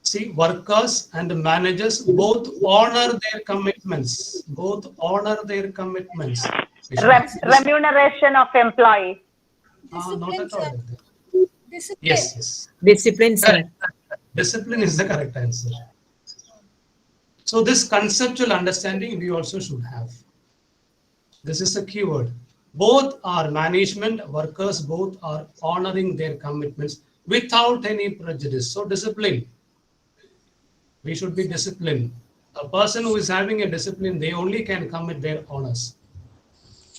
See, workers and managers both honor their commitments. Both honor their commitments. Remuneration of employee. Not at all. Discipline. Yes. discipline, sir. Correct. Discipline is the correct answer. So this conceptual understanding we also should have. This is the key word. Both are management, workers, both are honoring their commitments without any prejudice. So discipline. We should be disciplined. A person who is having a discipline, they only can commit their honors.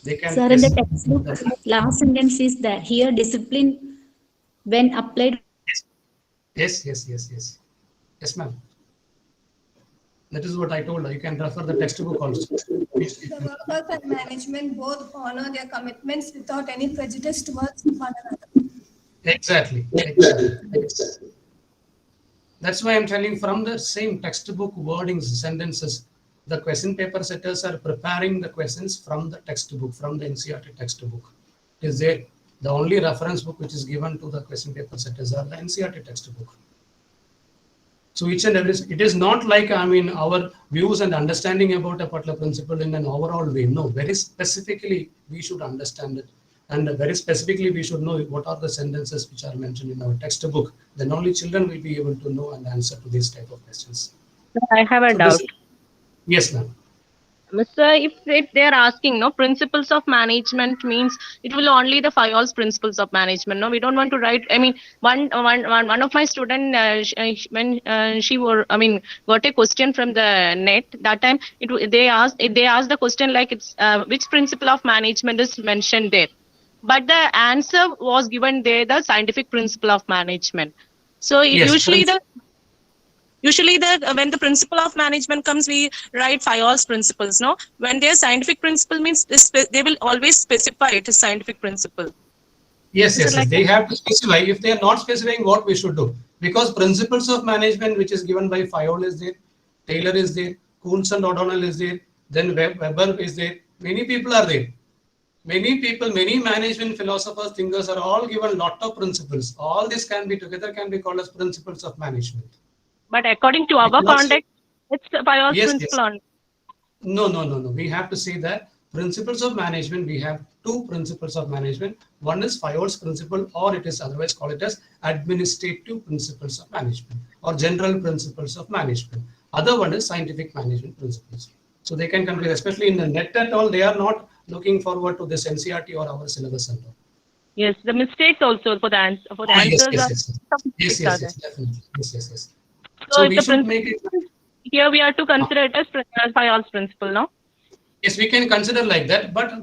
They can. Sir, in the textbook, last sentence is there. Here, discipline when applied. Yes, ma'am. That is what I told her. You can refer the textbook also. The workers and management both honor their commitments without any prejudice towards one another. Exactly. That's why I'm telling from the same textbook wordings, sentences, the question paper setters are preparing the questions from the textbook, from the NCERT textbook. Is there the only reference book which is given to the question paper setters are the NCERT textbook. So each and every, it is not like, our views and understanding about a particular principle in an overall way. No, very specifically we should understand it. And very specifically we should know what are the sentences which are mentioned in our textbook. Then only children will be able to know and answer to these type of questions. I have a doubt. Yes, ma'am. Mr. If they are asking, no, principles of management means it will only the 5 Alls principles of management. No, we don't want to write. One of my student when she got a question from the net that time. They asked the question like it's which principle of management is mentioned there, but the answer was given there the scientific principle of management. So Yes, Usually, when the principle of management comes, we write 5 Alls principles. No, when their scientific principle means they will always specify it as scientific principle. Yes. They have to specify. If they are not specifying what we should do, because principles of management, which is given by Fayol is there, Taylor is there, Kuntz and O'Donnell is there, then Weber is there. Many people are there. Many people, many management philosophers, thinkers are all given lot of principles. All this can be called as principles of management. But according to our context, it's 5 Alls principle only. No. We have to say that principles of management, we have 2 principles of management. One is 5 Alls principle, or it is otherwise called it as administrative principles of management or general principles of management. Other one is scientific management principles. So they can compare, especially in the net at all, they are not looking forward to this NCERT or our syllabus and all. Yes, the mistakes also for the answers. Yes, definitely. Yes. So we should make it. Here we are to consider it as 5 Alls principle, no? Yes, we can consider like that, but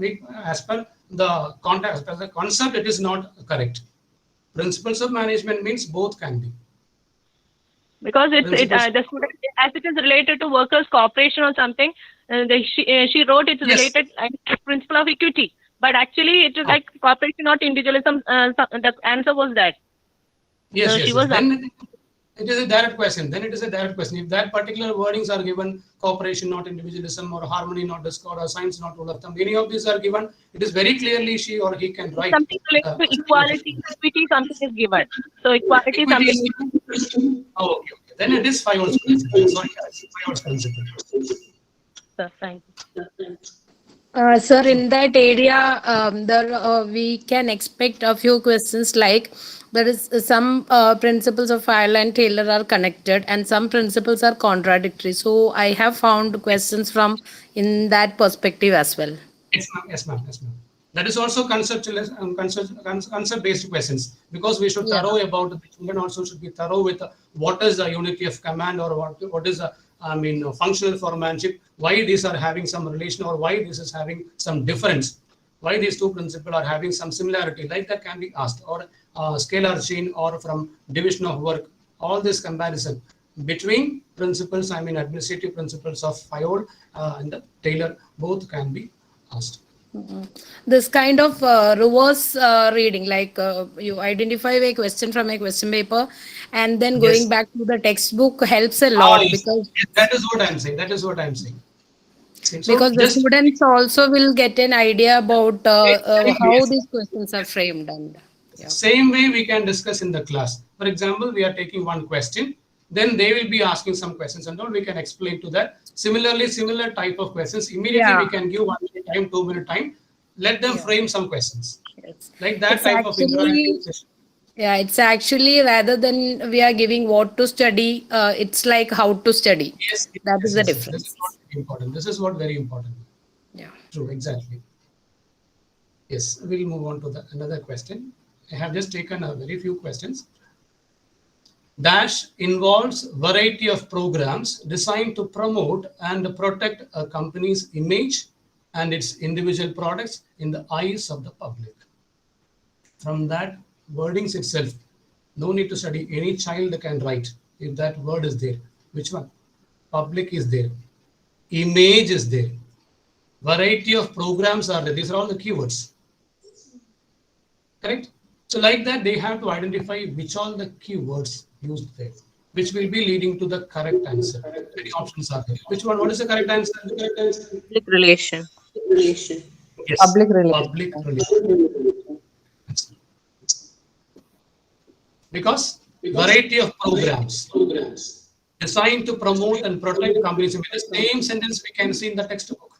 as per the concept, it is not correct. Principles of management means both can be. Because the student, as it is related to workers' cooperation or something, she wrote it's related to principle of equity. But actually, it is like cooperation, not individualism. The answer was that. Yes, so Then it is a direct question. If that particular wordings are given, cooperation, not individualism, or harmony, not discord, or science, not rule of thumb, any of these are given, it is very clearly she or he can write. Something related to equality, equity, something is given. So equality, something. Okay. Then it is 5 Alls principle. Sorry, 5 Alls principle. Sir, thank you. Sir, in that area, we can expect a few questions like there is some principles of Fayol and Taylor are connected and some principles are contradictory. So I have found questions from in that perspective as well. Yes, ma'am. That is also concept-based questions, because we should thorough about the children also should be thorough with what is the unity of command, or what is the functional foremanship, why these are having some relation, or why this is having some difference, why these 2 principles are having some similarity, like that can be asked, or scalar chain, or from division of work. All this comparison between principles, administrative principles of Fayol and Taylor, both can be asked. This kind of reverse reading, like you identify a question from a question paper and then going back to the textbook helps a lot, because that is what I'm saying. So because the students also will get an idea about how these questions are framed. And same way we can discuss in the class. For example, we are taking one question, then they will be asking some questions and all, we can explain to that. Similarly, similar type of questions, immediately we can give 1 minute time, 2 minute time, let them frame some questions. Like that type of interactive session. Yeah, it's actually, rather than we are giving what to study, it's like how to study. Yes, that is the difference. This is what very important. Yeah. True, exactly. Yes, we'll move on to another question. I have just taken a very few questions. Dash involves variety of programs designed to promote and protect a company's image, and its individual products in the eyes of the public. From that wordings itself, no need to study. Any child can write if that word is there. Which one? Public is there. Image is there. Variety of programs are there. These are all the keywords. Correct? So like that, they have to identify which all the keywords used there, which will be leading to the correct answer. Many options are there. Which one? What is the correct answer? Public relation. Yes. Public relation. Public relation. Because variety of programs designed to promote and protect companies. In the same sentence we can see in the textbook.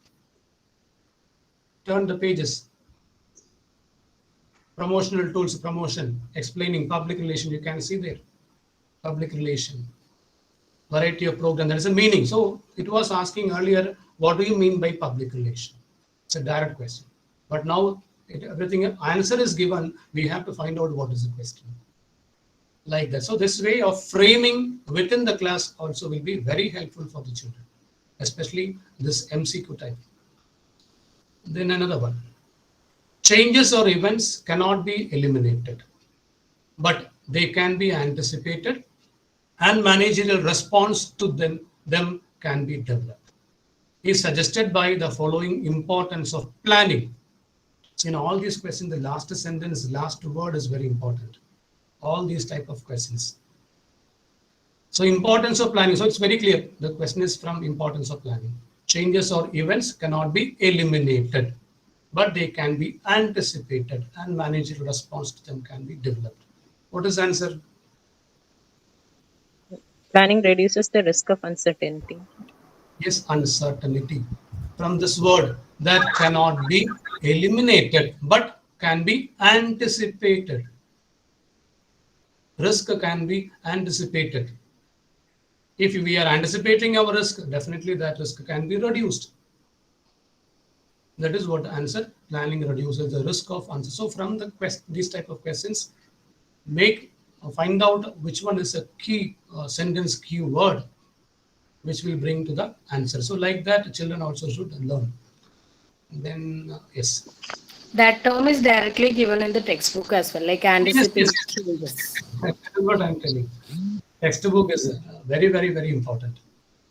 Turn the pages. Promotional tools, promotion, explaining public relation, you can see there. Public relation. Variety of program, there is a meaning. So it was asking earlier, what do you mean by public relation? It's a direct question. But now everything answer is given, we have to find out what is the question. Like that. So this way of framing within the class also will be very helpful for the children, especially this MCQ type. Then another one. Changes or events cannot be eliminated, but they can be anticipated and managerial response to them can be developed. Is suggested by the following importance of planning. So in all these questions, the last sentence, last word is very important. All these type of questions. So importance of planning. So it's very clear. The question is from importance of planning. Changes or events cannot be eliminated, but they can be anticipated and managerial response to them can be developed. What is the answer? Planning reduces the risk of uncertainty. Yes, uncertainty. From this word, that cannot be eliminated, but can be anticipated. Risk can be anticipated. If we are anticipating our risk, definitely that risk can be reduced. That is what answer. Planning reduces the risk of answer. So from the these type of questions, find out which one is a key sentence key word, which will bring to the answer. So like that, children also should learn. Then yes. That term is directly given in the textbook as well, like anticipation. Yes. That is what I'm telling. Textbook is very, very, very important.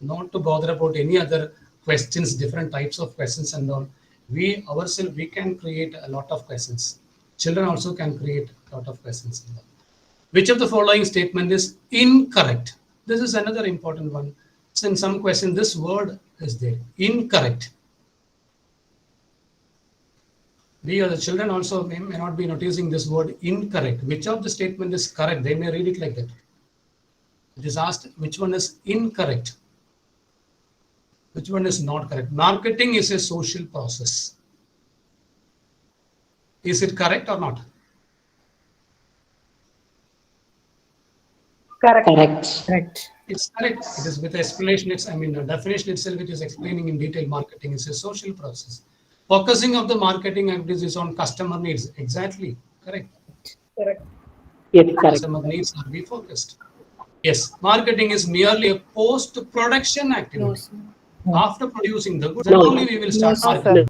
Not to bother about any other questions, different types of questions and all. We ourselves, we can create a lot of questions. Children also can create a lot of questions. Which of the following statement is incorrect? This is another important one. So in some question, this word is there. Incorrect. We or the children also may not be noticing this word incorrect. Which of the statement is correct? They may read it like that. It is asked which one is incorrect. Which one is not correct? Marketing is a social process. Is it correct or not? Correct. Correct. It's correct. It is with explanation. The definition itself, it is explaining in detail marketing is a social process. Focusing of the marketing activities is on customer needs. Exactly. Correct. Correct. Yes, correct. Customer needs are be focused. Yes. Marketing is merely a post-production activity. After producing the goods, only we will start marketing.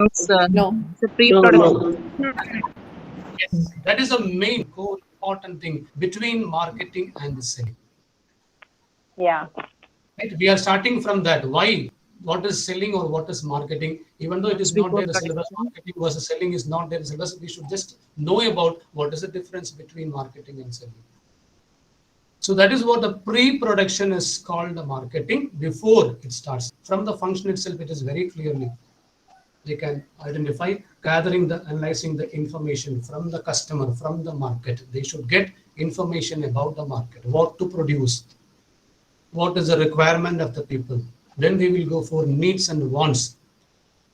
No. It's a pre-production. Yes. That is the main core important thing between marketing and the selling. Yeah. Right? We are starting from that. Why? What is selling or what is marketing? Even though it is not there, the syllabus, marketing versus selling is not there, the syllabus, we should just know about what is the difference between marketing and selling. So that is what the pre-production is called, the marketing before it starts. From the function itself, it is very clearly. They can identify gathering analyzing the information from the customer, from the market. They should get information about the market, what to produce, what is the requirement of the people. Then they will go for needs and wants.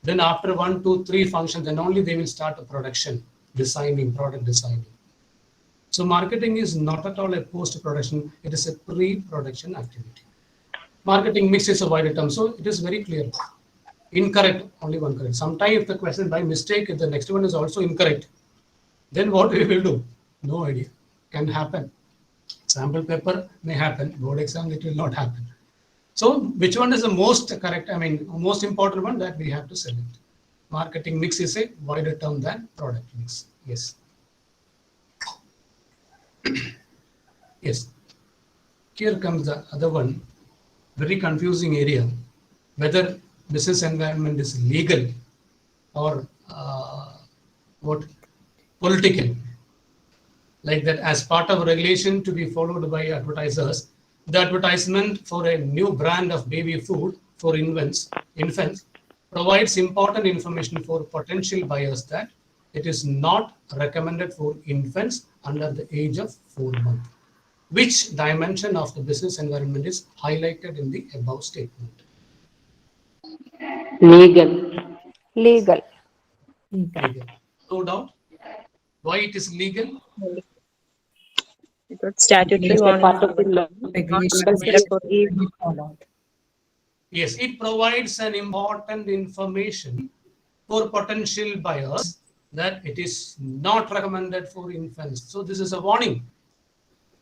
Then after 1, 2, 3 functions, then only they will start a production, designing, product designing. So marketing is not at all a post-production, it is a pre-production activity. Marketing mix is a wider term, so it is very clear. Incorrect, only one correct. Sometimes if the question by mistake, if the next one is also incorrect, then what we will do? No idea. Can happen. Sample paper may happen, board exam it will not happen. So which one is the most correct, most important one that we have to select. Marketing mix is a wider term than product mix. Yes. Yes. Here comes the other one, very confusing area, whether business environment is legal or what political. Like that, as part of regulation to be followed by advertisers, the advertisement for a new brand of baby food for infants provides important information for potential buyers that it is not recommended for infants under the age of 4 months. Which dimension of the business environment is highlighted in the above statement? Legal. Legal. Legal. No doubt. Why it is legal? Because statutory It's a warning. part of the law. Regulation. Yes, it provides an important information for potential buyers that it is not recommended for infants. So this is a warning.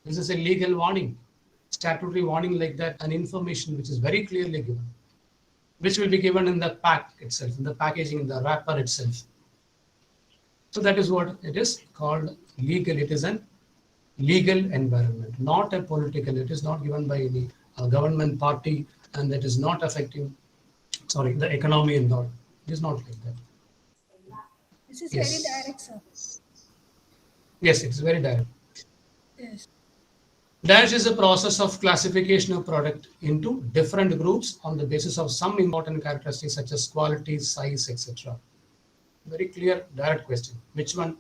This is a legal warning, statutory warning like that, an information which is very clearly given, which will be given in the pack itself, in the packaging, in the wrapper itself. So that is what it is called legal. It is an legal environment, not a political. It is not given by any government party, and that is not affecting, the economy and all. It is not like that. This is Yes. very direct, sir. Yes, it's very direct. Yes. Dash is a process of classification of product into different groups on the basis of some important characteristics such as quality, size, etc. Very clear, direct question. Which one?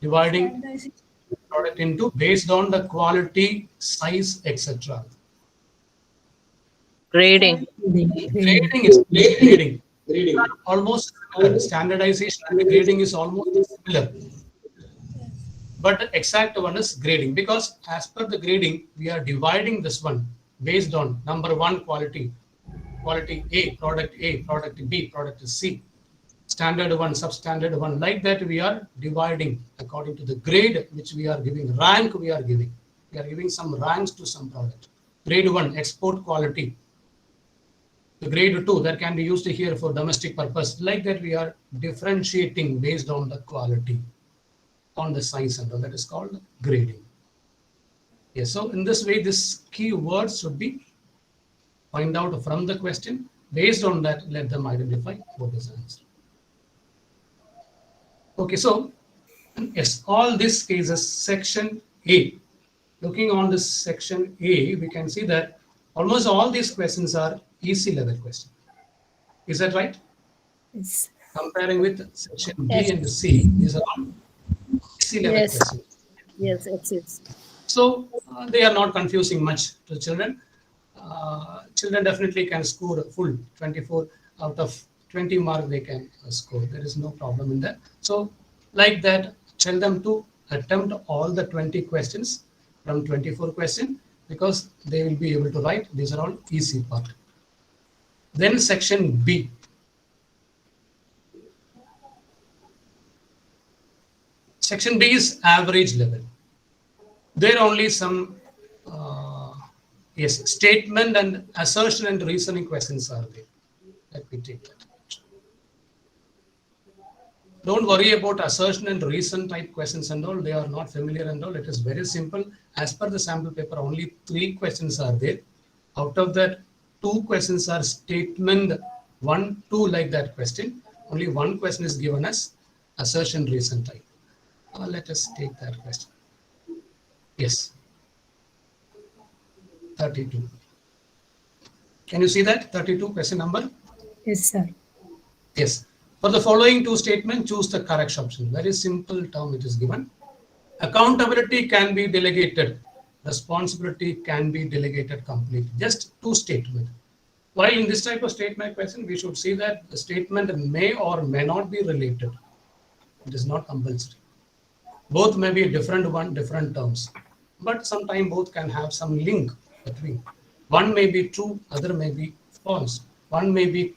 Dividing Standardization. product into based on the quality, size, etc. Grading. Grading is grading. Almost similar. Standardization and grading is almost similar. But the exact one is grading, because as per the grading, we are dividing this one based on number one quality A, product B, product C, standard one, substandard one. Like that, we are dividing according to the grade which we are giving, rank we are giving. We are giving some ranks to some product. Grade 1, export quality. The grade 2, that can be used here for domestic purpose. Like that, we are differentiating based on the quality, on the size and all. That is called grading. Yes, so in this way, this key words should be find out from the question. Based on that, let them identify what is the answer. Okay, so yes, all these cases, section A. Looking on this section A, we can see that almost all these questions are easy level questions. Is that right? Yes. Comparing with section B and C, these are all easy level questions. Yes, yes. So they are not confusing much to children. Children definitely can score full 24 out of 20 mark they can score. There is no problem in that. So like that, tell them to attempt all the 20 questions from 24 questions, because they will be able to write. These are all easy part. Then section B. Section B is average level. There are only some statement and assertion and reasoning questions are there. Let me take that. Don't worry about assertion and reason type questions and all. They are not familiar and all. It is very simple. As per the sample paper, only 3 questions are there. Out of that, 2 questions are statement 1, 2 like that question. Only 1 question is given as assertion reason type. Let us take that question. Yes. 32. Can you see that? 32 question number? Yes, sir. Yes. For the following 2 statements, choose the correct option. Very simple term it is given. Accountability can be delegated. Responsibility can be delegated completely. Just 2 statements. While in this type of statement question, we should see that the statement may or may not be related. It is not compulsory. Both may be a different one, different terms. But sometimes both can have some link between. One may be true, other may be false. One may be,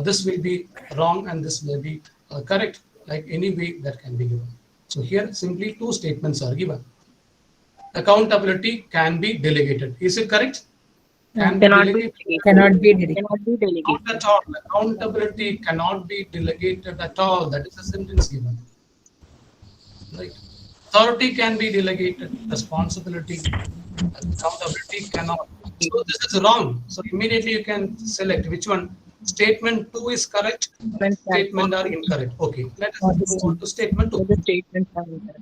this will be wrong and this may be correct. Like any way that can be given. So here simply 2 statements are given. Accountability can be delegated. Is it correct? Can be Cannot be delegated. Cannot be delegated. Cannot be delegated. Not at all. Accountability cannot be delegated at all. That is the sentence given. Right. Authority can be delegated. Responsibility, accountability cannot. So this is wrong. So immediately you can select which one. Statement 2 is correct. Statement are incorrect. Okay. Let us move on to statement 2. The statements are incorrect.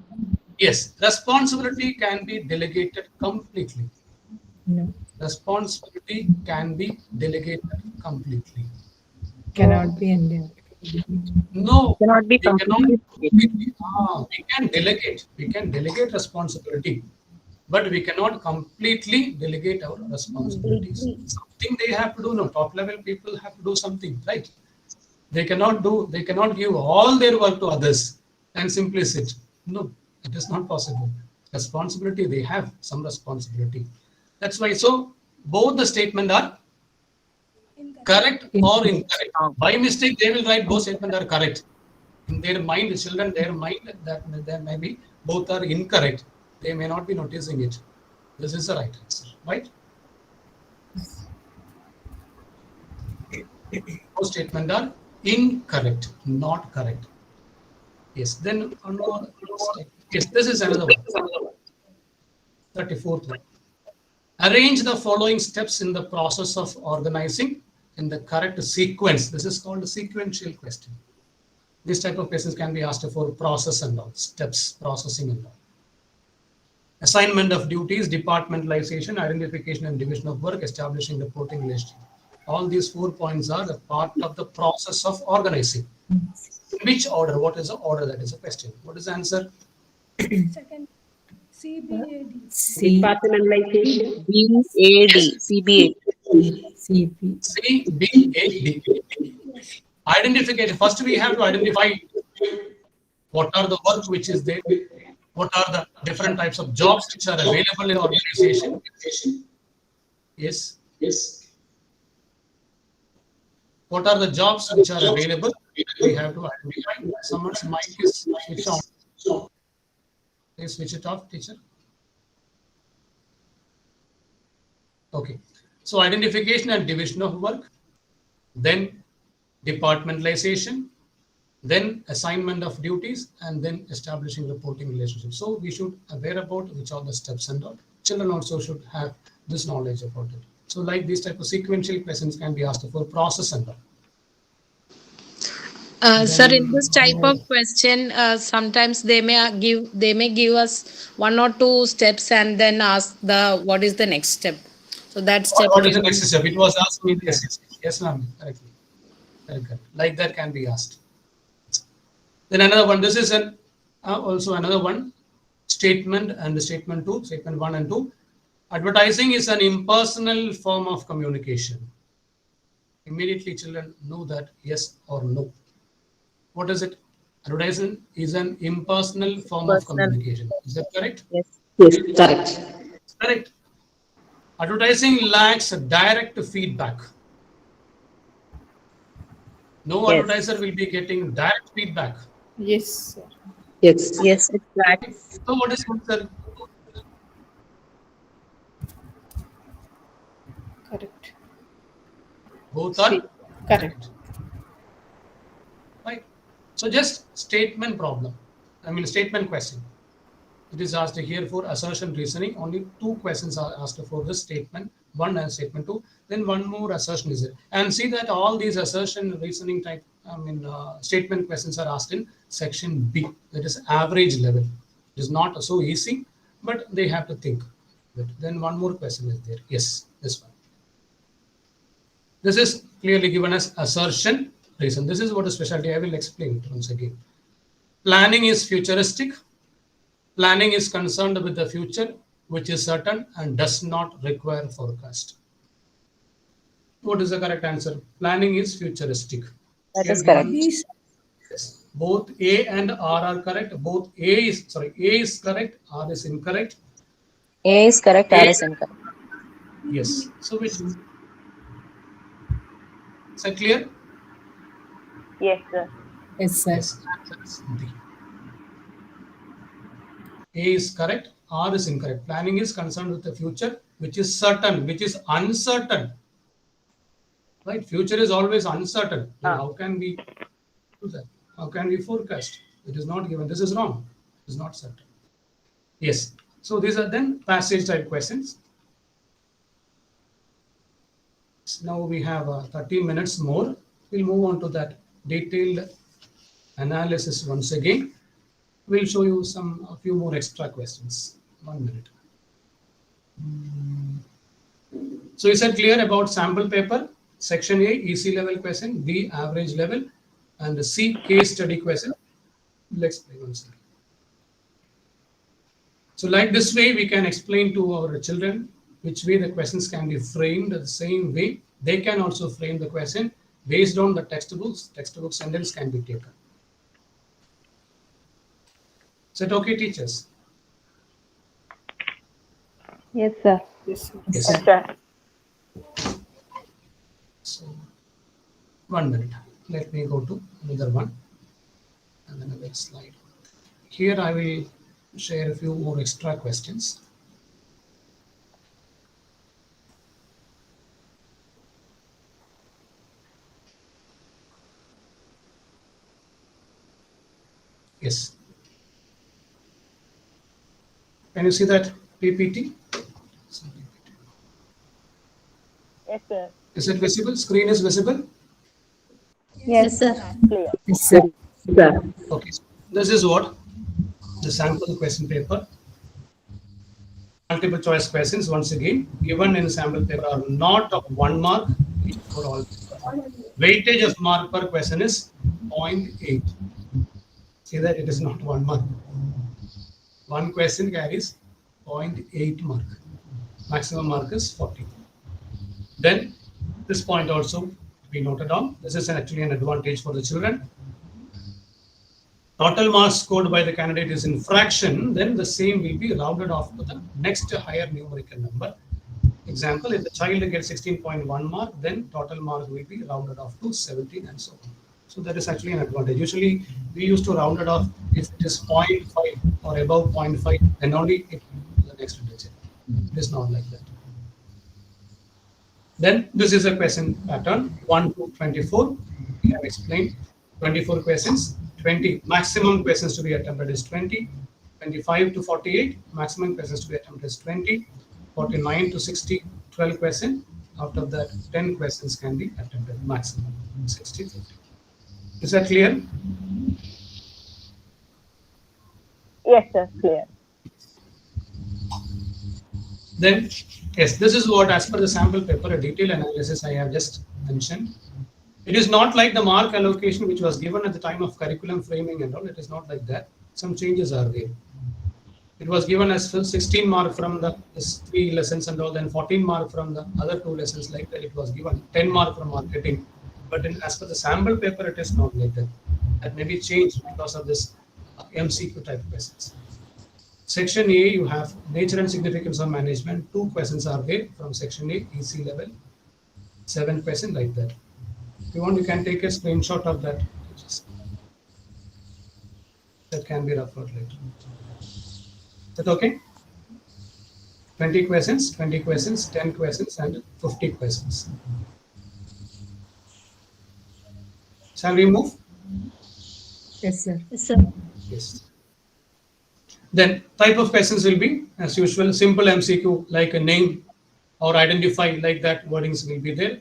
Yes. Responsibility can be delegated completely. No, Responsibility can be delegated completely. cannot be ended. No, Cannot be we cannot completely completely. We can delegate. We can delegate responsibility, but we cannot completely delegate our responsibilities. Something they have to do. No, top level people have to do something, right? They cannot do. They cannot give all their work to others and simply sit. No, it is not possible. Responsibility. They have some responsibility. That's why. So both the statement are correct or incorrect. By mistake, they will write both statements are correct. In their mind, the children, their mind, that there may be both are incorrect. They may not be noticing it. This is the right answer, right? Both statements are incorrect, not correct. Yes. Then yes, this is another one. 34th one. Arrange the following steps in the process of organizing in the correct sequence. This is called a sequential question. This type of questions can be asked for process and all, steps, processing and all. Assignment of duties, departmentalization, identification and division of work, establishing reporting relationship. All these 4 points are the part of the process of organizing. In which order? What is the order? That is a question. What is the answer? Second, CBAD. C, Departmentalization. BAD, CBA. CP. CBAD. Identification. First, we have to identify what are the work which is there, what are the different types of jobs which are available in organization. Yes. What are the jobs which are available? We have to identify. Someone's mic is switched on. Please switch it off, teacher. Okay. So identification and division of work, then departmentalization, then assignment of duties, and then establishing reporting relationships. So we should aware about which are the steps and all. Children also should have this knowledge about it. So like these type of sequential questions can be asked for process and all. Sir, in this type of question, sometimes they may give us 1 or 2 steps and then ask what is the next step. So that step. What is the next step? It was asked me. Yes, ma'am. Correctly. Correct. Like that can be asked. Then another one. This is also another one. Statement and the statement 2. Statement 1 and 2. Advertising is an impersonal form of communication. Immediately, children know that yes or no. What is it? Advertising is an impersonal form of communication. Is that correct? Yes, correct. Correct. Advertising lacks direct feedback. No advertiser will be getting direct feedback. Yes, sir. Yes, exactly. So what is answer? Correct. Both are Correct. right. So just statement problem. Statement question. It is asked here for assertion reasoning. Only 2 questions are asked for this statement 1 and statement 2. Then one more assertion is there. And see that all these assertion reasoning type statement questions are asked in section B. That is average level. It is not so easy, but they have to think. Then one more question is there. Yes, this one. This is clearly given as assertion reason. This is what a specialty. I will explain it once again. Planning is futuristic. Planning is concerned with the future, which is certain and does not require forecast. What is the correct answer? Planning is futuristic. That is correct. Yes. Both A and R are correct. Both A is correct. R is incorrect. A is correct, R is incorrect. Yes. So which is that clear? Yes, sir. Yes, sir. Yes. Answer is D. A is correct. R is incorrect. Planning is concerned with the future, which is certain, which is uncertain. Right? Future is always uncertain. Then how can we do that? How can we forecast? It is not given. This is wrong. It is not certain. Yes. So these are then passage type questions. Now we have 30 minutes more. We'll move on to that detailed analysis once again. We'll show you a few more extra questions. 1 minute. So is that clear about sample paper? Section A, EC level question, B, average level, and the C, case study question. Let's play one second. So like this way, we can explain to our children which way the questions can be framed the same way. They can also frame the question based on the textbooks. Textbook sentence can be taken. Is that okay, teachers? Yes, sir. Yes, sir. Yes. Yes, sir. So 1 minute. Let me go to another one. And then the next slide. Here I will share a few more extra questions. Yes. Can you see that PPT? Yes, sir. Is it visible? Screen is visible? Yes, sir. Clear. Yes, sir. Okay. So this is what the sample question paper. Multiple choice questions, once again, given in sample paper are not of 1 mark for all. Weightage of mark per question is 0.8. See that it is not 1 mark. One question carries 0.8 mark. Maximum mark is 40. Then this point also be noted down. This is actually an advantage for the children. Total marks scored by the candidate is in fraction, then the same will be rounded off to the next higher numerical number. Example, if the child gets 16.1 mark, then total mark will be rounded off to 17 and so on. So that is actually an advantage. Usually we used to round it off if it is 0.5 or above 0.5, then only it will be the next digit. It is not like that. Then this is a question pattern 1 to 24. We have explained 24 questions. 20 maximum questions to be attempted is 20. 25 to 48 maximum questions to be attempted is 20. 49 to 60 12 questions. Out of that 10 questions can be attempted maximum 60 50. Is that clear? Yes, sir. Clear. Then yes, this is what as per the sample paper, a detailed analysis I have just mentioned. It is not like the mark allocation which was given at the time of curriculum framing and all. It is not like that. Some changes are there. It was given as 16 mark from the 3 lessons and all, then 14 mark from the other 2 lessons like that. It was given 10 mark from marketing. But as per the sample paper, it is not like that. That may be changed because of this MCQ type questions. Section A, you have nature and significance of management. 2 questions are there from section A, EC level. 7 questions like that. If you want, you can take a screenshot of that. That can be referred later. Is that okay? 20 questions, 10 questions, and 50 questions. Shall we move? Yes, sir. Yes, sir. Yes. Then type of questions will be, as usual, simple MCQ like a name or identify like that wordings will be there.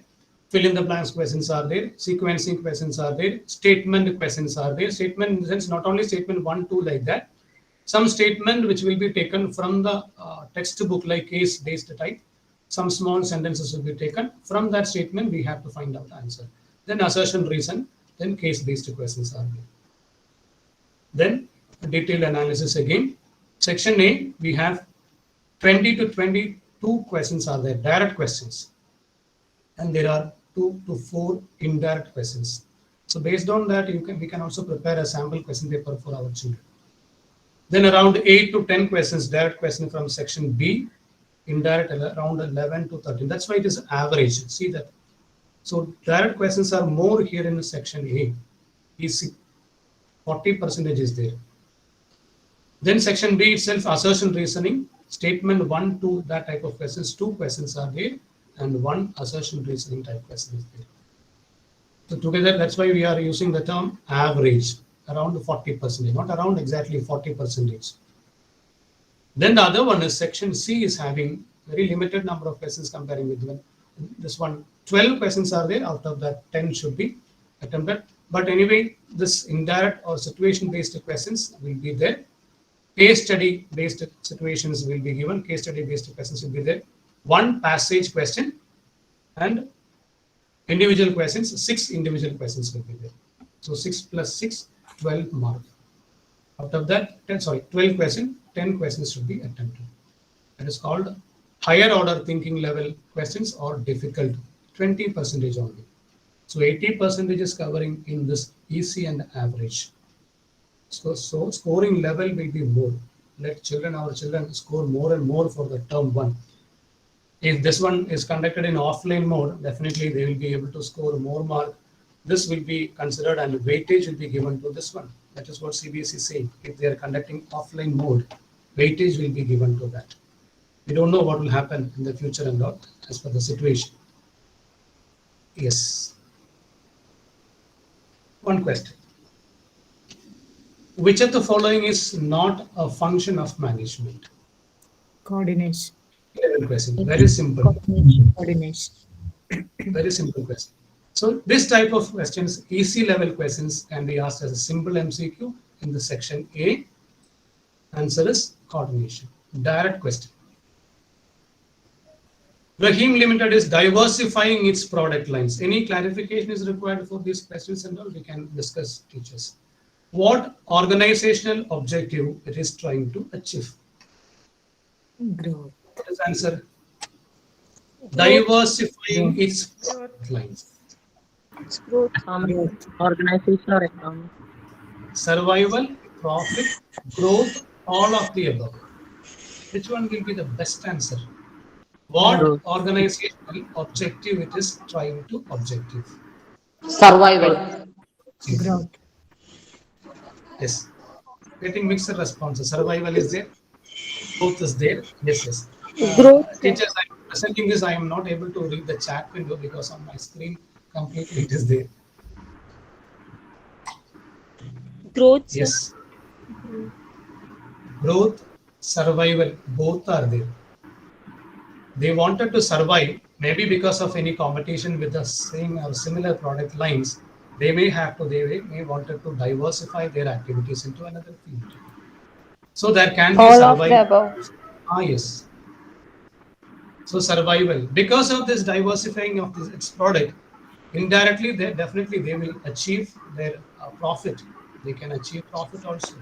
Fill in the blanks questions are there. Sequencing questions are there. Statement questions are there. Statement in the sense not only statement 1, 2 like that. Some statement which will be taken from the textbook like case-based type. Some small sentences will be taken. From that statement, we have to find out the answer. Then assertion, reason. Then case-based questions are there. Then detailed analysis again. Section A, we have 20 to 22 questions are there, direct questions. And there are 2 to 4 indirect questions. So based on that, we can also prepare a sample question paper for our children. Then around 8 to 10 questions, direct question from section B, indirect around 11 to 13. That's why it is average. See that. So direct questions are more here in section A. EC, 40% is there. Then section B itself, assertion reasoning, Statement 1, 2, that type of questions, 2 questions are there, and 1 assertion reasoning type question is there. So together, that's why we are using the term average, around 40%, not around exactly 40%. Then the other one is section C is having very limited number of questions comparing with this one. 12 questions are there, out of that 10 should be attempted. But anyway, this indirect or situation-based questions will be there. Case study-based situations will be given. Case study-based questions will be there. 1 passage question and individual questions, 6 individual questions will be there. So 6 plus 6, 12 mark. Out of that, 12 questions, 10 questions should be attempted. That is called higher order thinking level questions or difficult, 20% only. So 80% is covering in this easy and average. So scoring level will be more. Let our children score more and more for the term 1. If this one is conducted in offline mode, definitely they will be able to score more mark. This will be considered and weightage will be given to this one. That is what CBSE is saying. If they are conducting offline mode, weightage will be given to that. We don't know what will happen in the future and all as per the situation. Yes. One question. Which of the following is not a function of management? Coordination. Question. Very simple. Coordination. Very simple question. So this type of questions, easy level questions, can be asked as a simple MCQ in the section A. Answer is coordination. Direct question. Rahim Limited is diversifying its product lines. Any clarification is required for these questions and all? We can discuss, teachers. What organizational objective it is trying to achieve? Growth. What is answer? Diversifying its product lines. Growth. Organization or economic. Survival, profit, growth, all of the above. Which one will be the best answer? What organizational objective it is trying to objective? Survival. Growth. Yes. Getting mixed responses. Survival is there. Growth is there. Yes. Growth. Teachers, I am presenting this. I am not able to read the chat window because on my screen completely it is there. Growth. Yes. Growth, survival, both are there. They wanted to survive, maybe because of any competition with the same or similar product lines. They may wanted to diversify their activities into another field. So there can be All survival. of the above. Yes. So survival. Because of this diversifying of its product, indirectly, they will achieve their profit. They can achieve profit also.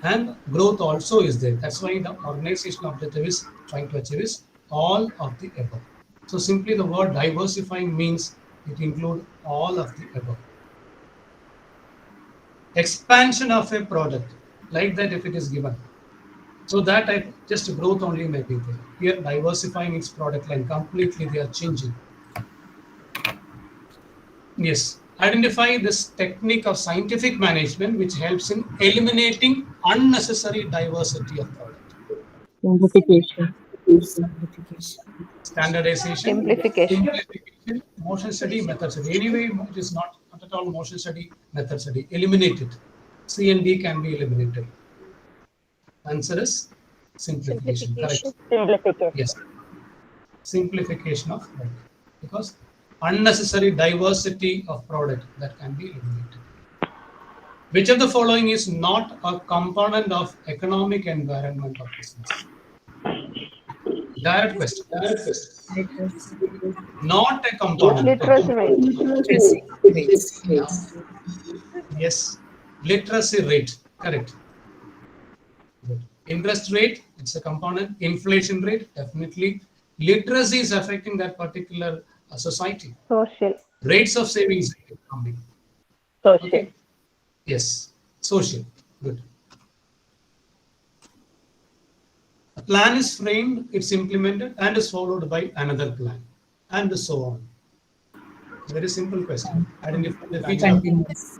And growth also is there. That's why the organizational objective is trying to achieve is all of the above. So simply the word diversifying means it includes all of the above. Expansion of a product, like that if it is given. So that type, just growth only may be there. Here diversifying its product line, completely they are changing. Yes. Identify this technique of scientific management which helps in eliminating unnecessary diversity of product. Simplification. Standardization. Simplification. Motion study, method study. Anyway, it is not at all motion study, method study. Eliminate it. C and D can be eliminated. Answer is simplification. Correct. Simplification. Yes. Simplification of product. Because unnecessary diversity of product that can be eliminated. Which of the following is not a component of economic environment of business? Direct question. Not a component. Literacy rate. Yes. Literacy rate. Correct. Interest rate, it's a component. Inflation rate, definitely. Literacy is affecting that particular society. Social. Rates of savings. Social. Okay. Yes. Social. Good. A plan is framed, it's implemented, and is followed by another plan, and so on. Very simple question. Identify the feature. Continuous.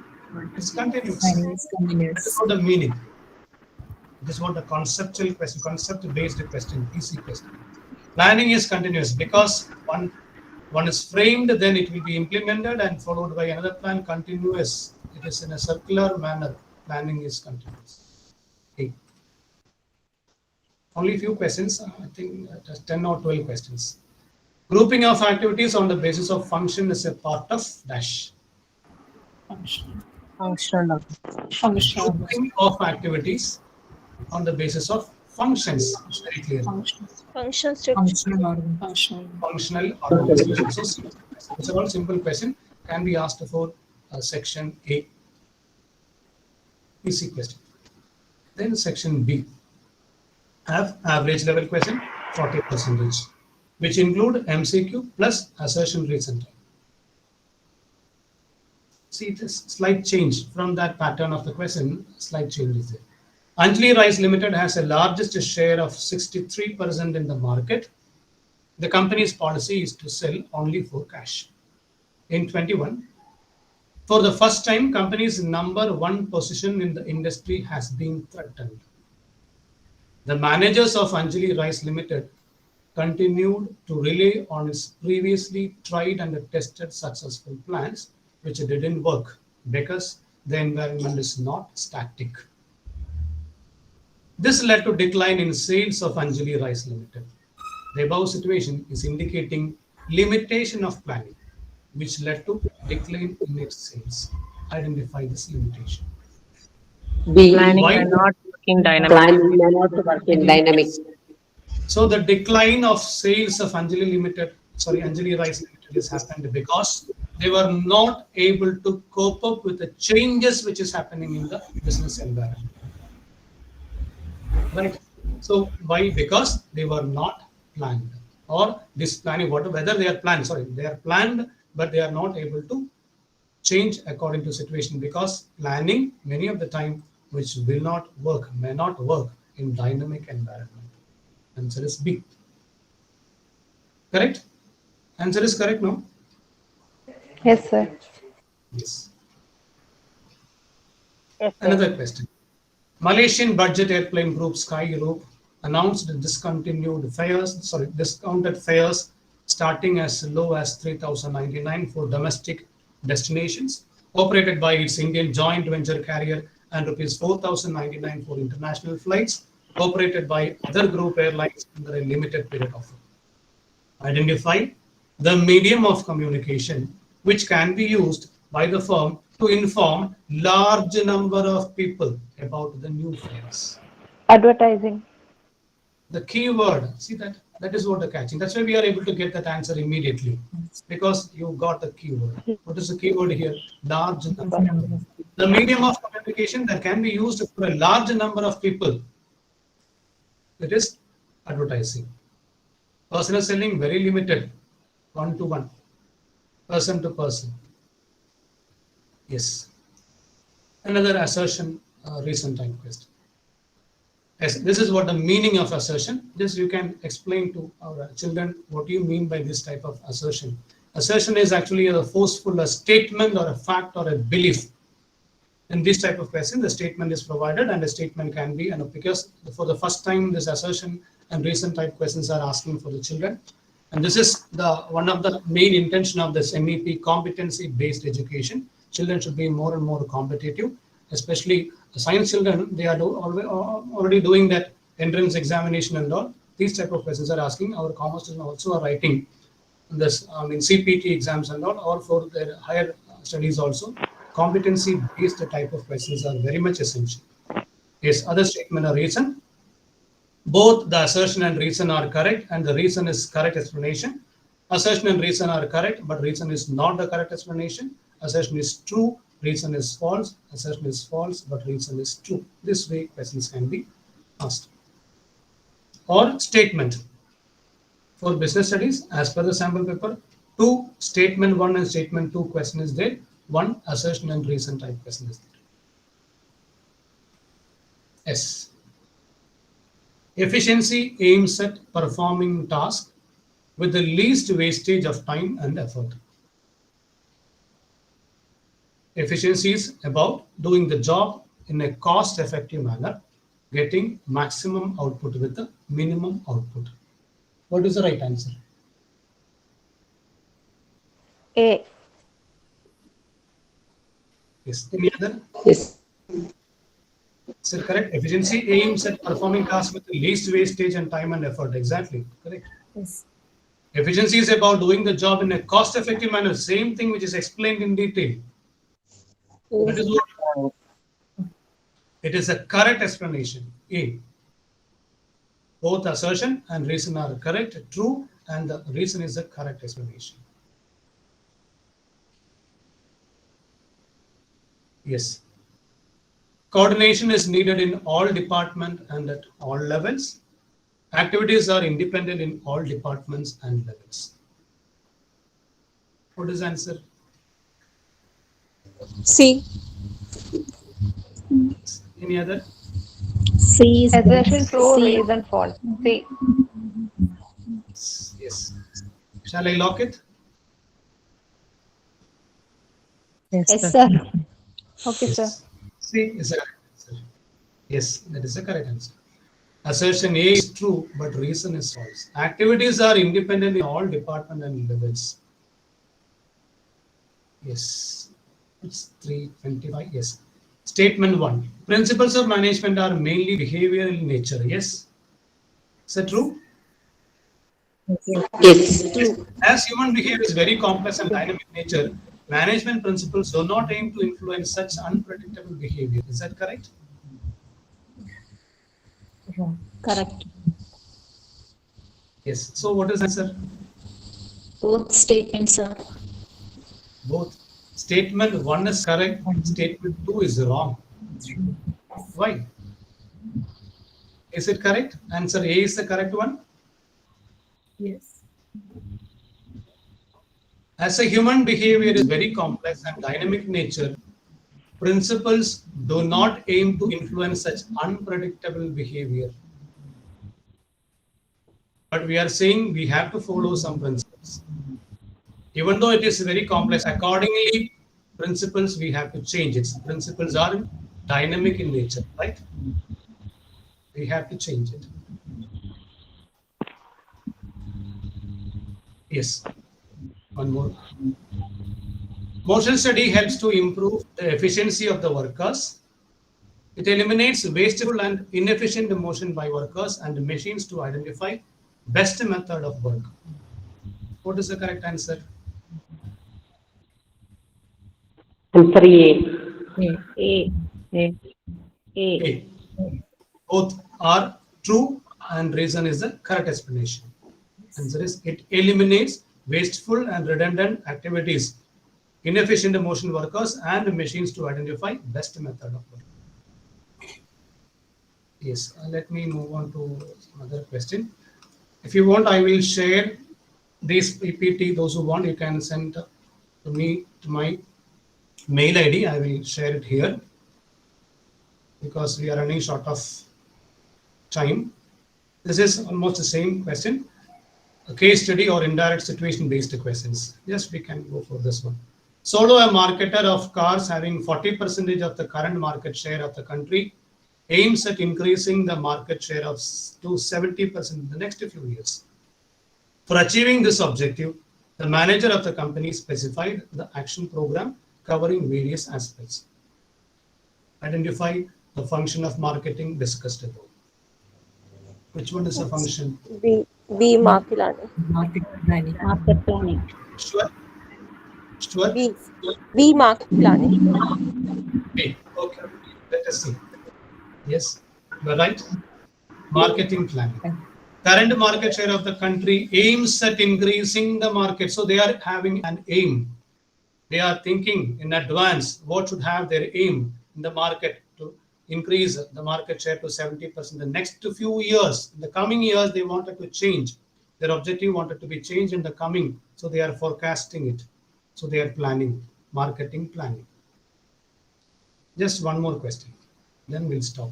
It's continuous. Continuous. That's not the meaning. This is what the conceptual question, concept-based question, PC question. Planning is continuous because one is framed, then it will be implemented and followed by another plan. Continuous. It is in a circular manner. Planning is continuous. Okay. Only few questions. I think just 10 or 12 questions. Grouping of activities on the basis of function is a part of dash. Functional. Grouping of activities on the basis of functions. It's very clear. Function structure. Functional organization. So it's a very simple question. Can be asked for section A. Easy question. Then section B. Have average level question 40%, which include MCQ plus assertion reason time. See, this slight change from that pattern of the question, slight change is there. Anjali Rice Limited has the largest share of 63% in the market. The company's policy is to sell only for cash. In 21, for the first time, company's number one position in the industry has been threatened. The managers of Anjali Rice Limited continued to rely on its previously tried and tested successful plans, which didn't work because the environment is not static. This led to decline in sales of Anjali Rice Limited. The above situation is indicating limitation of planning, which led to decline in its sales. Identify this limitation. Planning Why? may not work in dynamic. Planning may not work in dynamic. So the decline of sales of Anjali Rice Limited has happened because they were not able to cope up with the changes which is happening in the business environment. Right. So why? Because they were not planned, or this planning, whether they are planned, they are planned, but they are not able to change according to situation, because planning many of the time which will not work, may not work in dynamic environment. Answer is B. Correct? Answer is correct, no? Yes, sir. Yes. Yes, sir. Another question. Malaysian budget airplane group Sky Group announced discounted fares starting as low as 3,099 for domestic destinations, operated by its Indian joint venture carrier, and rupees 4,099 for international flights, operated by other group airlines under a limited period offer. Identify the medium of communication which can be used by the firm to inform large number of people about the new fares. Advertising. The keyword, see that is what the catching. That's why we are able to get that answer immediately, because you got the keyword. What is the keyword here? Large number. The medium of communication that can be used for a large number of people. It is advertising. Personal selling, very limited, 1-to-1, person to person. Yes. Another assertion, recent time question. Yes, this is what the meaning of assertion. This you can explain to our children what do you mean by this type of assertion. Assertion is actually a forceful statement or a fact or a belief. In this type of question, the statement is provided, and the statement can be, because for the first time this assertion and recent type questions are asking for the children. And this is one of the main intention of this MEP, competency-based education. Children should be more and more competitive, especially the science children. They are already doing that entrance examination and all. These type of questions are asking. Our commerce students also are writing this, CPT exams and all, or for their higher studies also. Competency-based type of questions are very much essential. Yes, other statement or reason. Both the assertion and reason are correct, and the reason is correct explanation. Assertion and reason are correct, but reason is not the correct explanation. Assertion is true, reason is false. Assertion is false, but reason is true. This way questions can be asked. Or statement. For business studies, as per the sample paper, 2 statement 1 and statement 2 question is there. 1 assertion and reason type question is there. S. Efficiency aims at performing task with the least wastage of time and effort. Efficiency is about doing the job in a cost-effective manner getting maximum output with the minimum output. What is the right answer? A. Yes. Any other? Yes. Is it correct? Efficiency aims at performing tasks with the least wastage and time and effort. Exactly. Correct. Yes. Efficiency is about doing the job in a cost-effective manner. Same thing which is explained in detail. That is what it is a correct explanation. A. Both assertion and reason are correct, true, and the reason is the correct explanation. Yes. Coordination is needed in all departments and at all levels. Activities are independent in all departments and levels. What is the answer? C. Any other? C is Assertion true, C. reason false. C. Yes. Shall I lock it? Yes, sir. Okay, sir. C is the correct answer. Yes, that is the correct answer. Assertion A is true, but reason is false. Activities are independent in all departments and levels. Yes. It's 325. Yes. Statement 1. Principles of management are mainly behavioral in nature. Yes. Is that true? Yes. As human behavior is very complex and dynamic nature, management principles do not aim to influence such unpredictable behavior. Is that correct? Wrong. Correct. Yes. So what is the answer? Both statements are Both. Statement 1 is correct. Statement 2 is wrong. Why? Is it correct? Answer A is the correct one. Yes. As a human behavior is very complex and dynamic nature, principles do not aim to influence such unpredictable behavior. But we are saying we have to follow some principles. Even though it is very complex, accordingly, principles we have to change it. Principles are dynamic in nature, right? We have to change it. Yes. One more. Motion study helps to improve the efficiency of the workers. It eliminates wasteful and inefficient motion by workers and machines to identify best method of work. What is the correct answer? Answer A. A. A. A. A. Both are true and reason is the correct explanation. Answer is it eliminates wasteful and redundant activities, inefficient motion workers and machines to identify best method of work. Yes, let me move on to another question. If you want, I will share this PPT. Those who want, you can send to me to my mail ID. I will share it here because we are running short of time. This is almost the same question. A case study or indirect situation based questions. Yes, we can go for this one. Solo, a marketer of cars having 40% of the current market share of the country, aims at increasing the market share to 70% in the next few years. For achieving this objective, the manager of the company specified the action program covering various aspects. Identify the function of marketing discussed above. Which one is the function? B. Market planning. Market planning. market planning. Sure. Sure. B. Market planning. B. Okay. Let us see. Yes, you are right. Marketing planning. Current market share of the country aims at increasing the market. So they are having an aim. They are thinking in advance what should have their aim in the market to increase the market share to 70%. The next few years, in the coming years, they wanted to change. Their objective wanted to be changed in the coming. So they are forecasting it. So they are planning, marketing planning. Just one more question. Then we'll stop.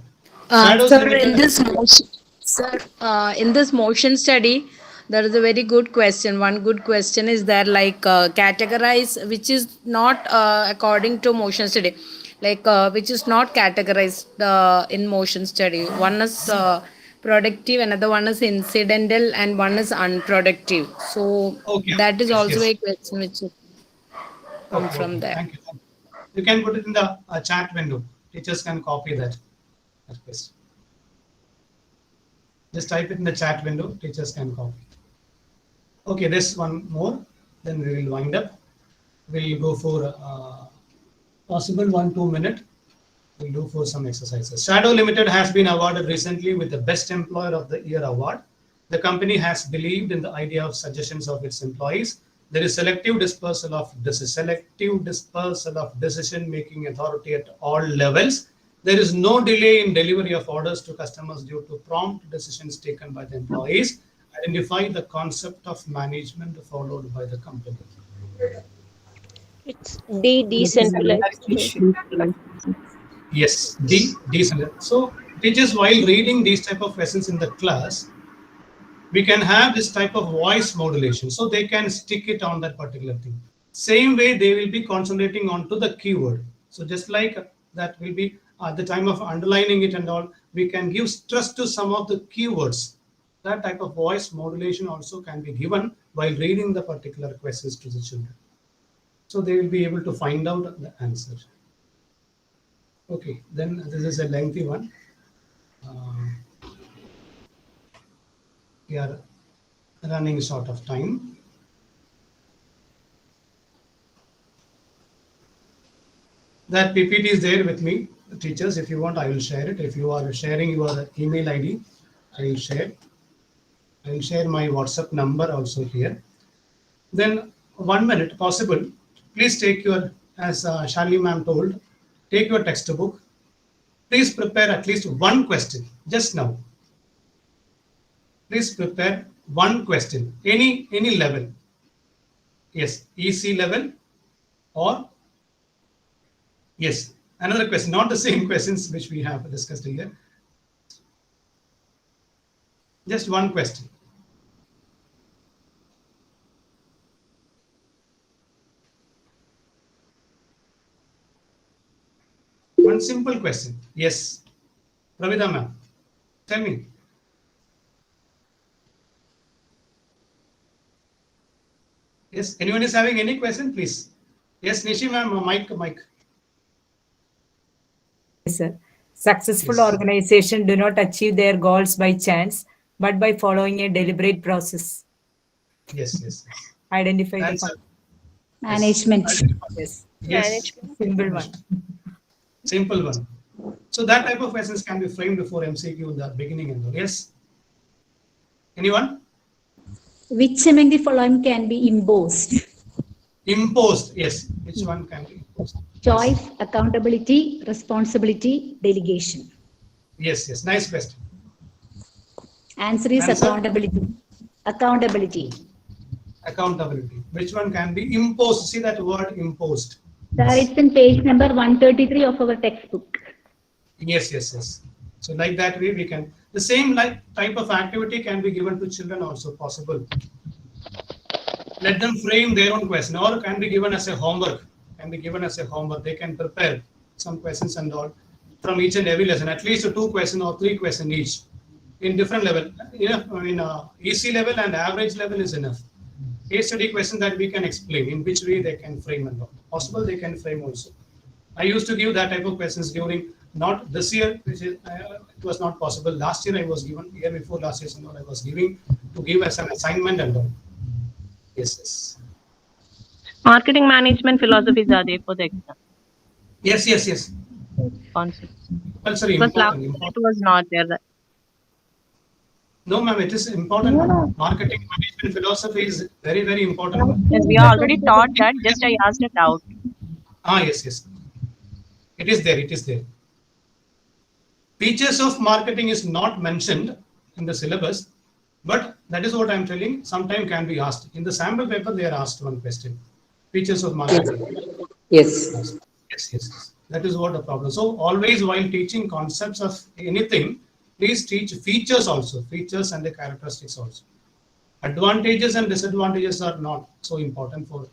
Sir, in this motion study, there is a very good question. One good question is there, like categorize, which is not according to motion study. like which is not categorized in motion study. One is productive, another one is incidental, and one is unproductive. So Okay. that is Yes, also yes. a question which come Okay, from okay. there. Thank you. You can put it in the chat window. Teachers can copy that question. Just type it in the chat window. Teachers can copy. Okay, this one more. Then we will wind up. We'll go for possible 1-2 minute. We'll do for some exercises. Shadow Limited has been awarded recently with the Best Employer of the Year award. The company has believed in the idea of suggestions of its employees. There is selective dispersal of decision-making authority at all levels. There is no delay in delivery of orders to customers due to prompt decisions taken by the employees. Identify the concept of management followed by the company. It's decentralized. Yes, decentralized. So teachers, while reading these type of questions in the class, we can have this type of voice modulation, so they can stick it on that particular thing. Same way, they will be concentrating onto the keyword. So just like that will be at the time of underlining it and all, we can give stress to some of the keywords. That type of voice modulation also can be given while reading the particular questions to the children. So they will be able to find out the answer. Okay, then this is a lengthy one. We are running short of time. That PPT is there with me. Teachers, if you want, I will share it. If you are sharing your email ID, I will share. I will share my WhatsApp number also here. Then 1 minute possible. Please take your, as Shalini ma'am told, take your textbook. Please prepare at least one question just now. Please prepare one question, any level. Yes, EC level or yes, another question, not the same questions which we have discussed here. Just one question. One simple question. Yes, Pravida ma'am, tell me. Yes, anyone is having any question, please? Yes, Nishi ma'am, mic. Yes, sir. Successful Yes. organization do not achieve their goals by chance, but by following a deliberate process. Yes. Identify the Answer. fun- Management. Yes. Yes. Simple one. Simple one. So that type of questions can be framed before MCQ in the beginning and all. Yes. Anyone? Which among the following can be imposed? Imposed. Yes. Which one can be imposed? Choice, accountability, responsibility, delegation. Yes. Nice question. Answer is Answer? accountability. Accountability. Accountability. Which one can be imposed? See that word imposed. Sir, it's in page number 133 of our textbook. Yes. So like that way we can, the same type of activity can be given to children also possible. Let them frame their own question or can be given as a homework. They can prepare some questions and all from each and every lesson, at least 2 questions or 3 questions each in different level. EC level and average level is enough. Case study question that we can explain in which way they can frame and all. Possible they can frame also. I used to give that type of questions during, not this year, which is, it was not possible. Last year I was given, year before last year, I was giving to give as an assignment and all. Yes. Marketing management philosophies are there for the exam. Yes. Concepts. Compulsory, Because last important. year it was not there. No, ma'am, it is important. Marketing management philosophy is very, very important. Yes, we are already taught that. Just I asked it out. Yes. It is there. Features of marketing is not mentioned in the syllabus, but that is what I'm telling. Sometime can be asked. In the sample paper, they are asked one question. Features of marketing. Yes. Yes. That is what the problem. So always while teaching concepts of anything, please teach features also. Features and the characteristics also. Advantages and disadvantages are not so important for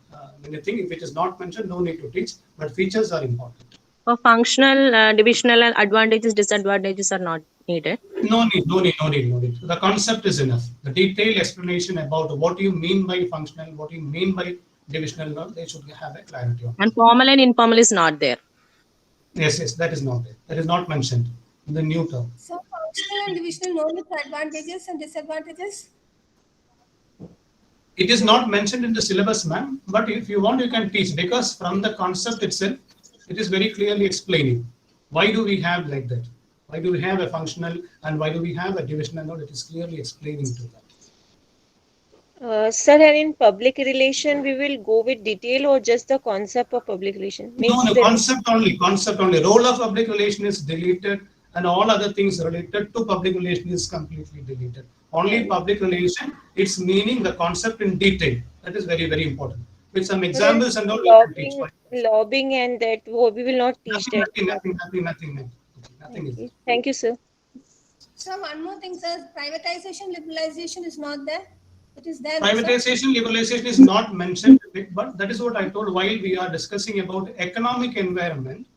anything. If it is not mentioned, no need to teach, but features are important. For functional, divisional and advantages, disadvantages are not needed. No need, no need, no need, no need. The concept is enough. The detailed explanation about what you mean by functional, what you mean by divisional, no, they should have a clarity on. And formal and informal is not there. Yes, yes, that is not there. That is not mentioned in the new term. So functional and divisional know with advantages and disadvantages? It is not mentioned in the syllabus, ma'am, but if you want, you can teach, because from the concept itself, it is very clearly explaining. Why do we have like that? Why do we have a functional and why do we have a divisional node? It is clearly explaining to that. Sir, and in public relation, we will go with detail or just the concept of public relation? No, concept only, concept only. Role of public relation is deleted and all other things related to public relation is completely deleted. Only public relation, its meaning, the concept in detail. That is very, very important. With some examples and all, we can teach. Lobbying and that, we will not teach that. Nothing. Okay. Thank you, sir. So one more thing, sir, privatization, liberalization is not there. It is there. Privatization, liberalization is not mentioned, but that is what I told while we are discussing about economic environment.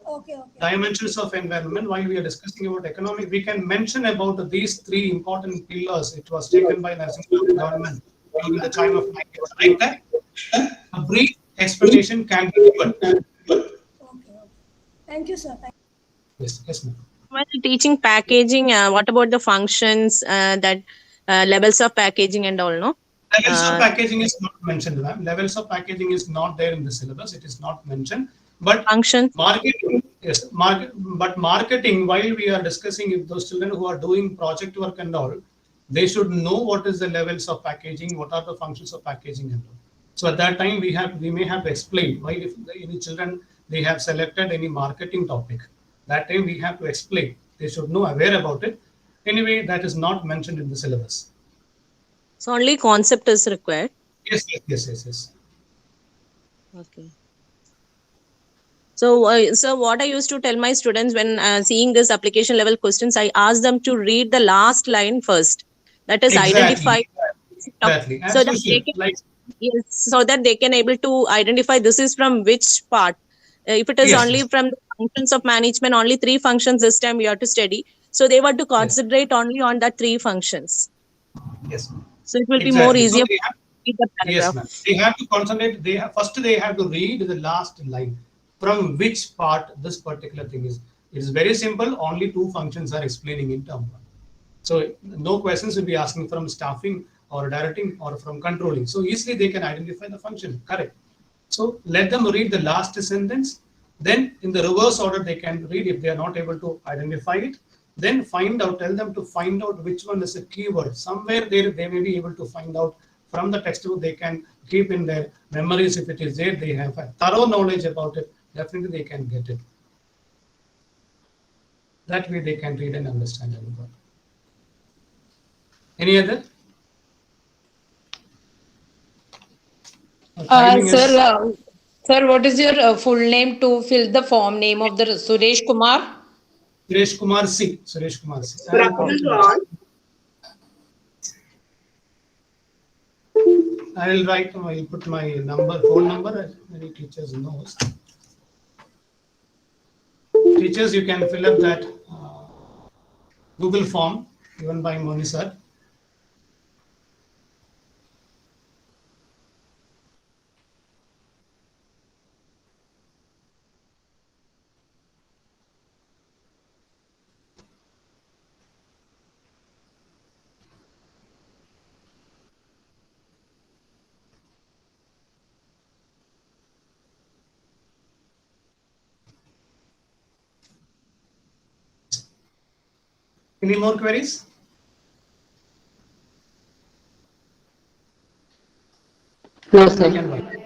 Okay. Dimensions of environment, while we are discussing about economic, we can mention about these three important pillars. It was taken by National government during the time of like that. A brief explanation can be given. Okay. Thank you, sir. Yes, ma'am. When teaching packaging, what about the functions, that levels of packaging and all, no? Levels of packaging is not mentioned, ma'am. Levels of packaging is not there in the syllabus. It is not mentioned. But function marketing, yes, but marketing, while we are discussing, if those children who are doing project work and all, they should know what is the levels of packaging, what are the functions of packaging and all. So at that time, we may have to explain why if any children, they have selected any marketing topic. That time we have to explain. They should know, aware about it. Anyway, that is not mentioned in the syllabus. So only concept is required. Yes. Okay. So, what I used to tell my students when seeing this application level questions, I ask them to read the last line first. That is identify. Exactly. So that they can, yes, so that they can able to identify this is from which part. If it is only from the functions of management, only 3 functions this time we have to study. So they want to concentrate only on the 3 functions. Yes. So it will be more easier. So yes, ma'am. They have to concentrate. They have to read the last line. From which part this particular thing is. It is very simple. Only 2 functions are explaining in term 1. So no questions will be asking from staffing or directing or from controlling. So easily they can identify the function. Correct. So let them read the last sentence. Then in the reverse order they can read. If they are not able to identify it, then tell them to find out which one is a keyword. Somewhere there they may be able to find out from the textbook. They can keep in their memories. If it is there, they have a thorough knowledge about it. Definitely they can get it. That way they can read and understand everything. Any other? Sir, what is your full name to fill the form name of the Suresh Kumar? Suresh Kumar C. Suresh Kumar C. I will write. I will put my number, phone number. Many teachers knows. Teachers, you can fill up that Google form given by Moni sir. Any more queries? No, sir.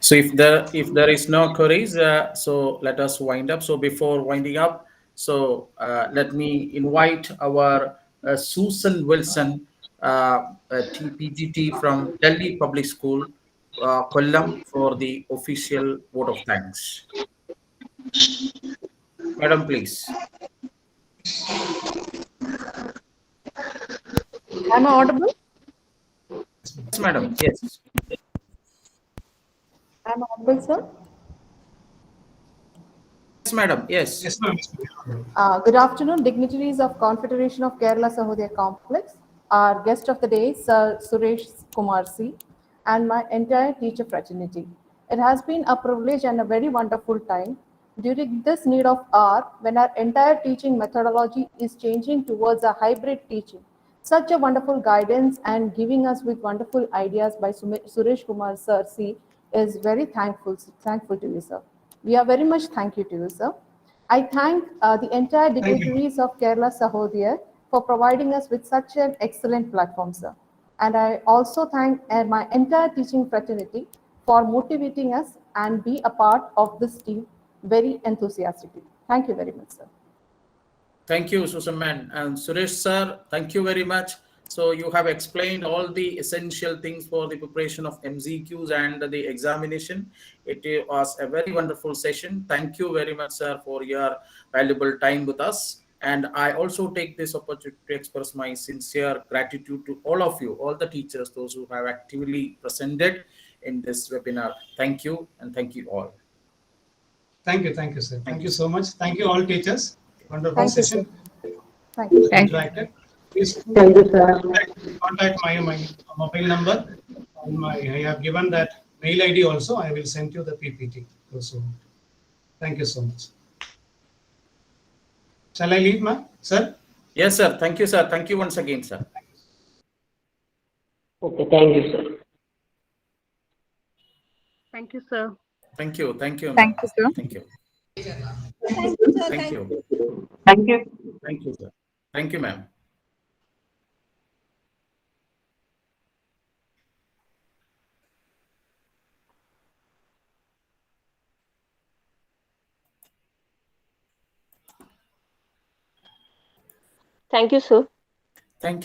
So if there is no queries, so let us wind up. So before winding up, so let me invite our Susan Wilson, PGT from Delhi Public School, Kollam, for the official vote of thanks. Madam, please. Am I audible? Yes, madam. Yes. Am I audible, sir? madam. Yes. Yes, ma'am. Good afternoon, dignitaries of Confederation of Kerala Sahodaya Complex. Our guest of the day, Sir Suresh Kumar C, and my entire teacher fraternity. It has been a privilege and a very wonderful time during this need of hour when our entire teaching methodology is changing towards a hybrid teaching. Such a wonderful guidance and giving us with wonderful ideas by Suresh Kumar Sir C is very thankful to you, sir. We are very much thank you to you, sir. I thank the entire dignitaries of Kerala Sahodaya for providing us with such an excellent platform, sir. And I also thank my entire teaching fraternity for motivating us and be a part of this team very enthusiastically. Thank you very much, sir. Thank you, Susan ma'am. And Suresh sir, thank you very much. So you have explained all the essential things for the preparation of MCQs and the examination. It was a very wonderful session. Thank you very much, sir, for your valuable time with us. And I also take this opportunity to express my sincere gratitude to all of you, all the teachers, those who have actively presented in this webinar. Thank you, and thank you all. Thank you, sir. Thank you so much. Thank you all teachers. Wonderful Thank you, session. sir. Thank you. Interacted. Please Thank you, sir. contact my mobile number. I have given that mail ID also. I will send you the PPT. So, thank you so much. Shall I leave, ma'am? Sir? Yes, sir. Thank you, sir. Thank you once again, sir. Okay, thank you, sir. Thank you, sir. Thank you. Thank you. Thank you, sir. Thank you. Thank you, sir. Thank you. Thank you. Thank you, sir. Thank you, ma'am. Thank you, sir. Thank you.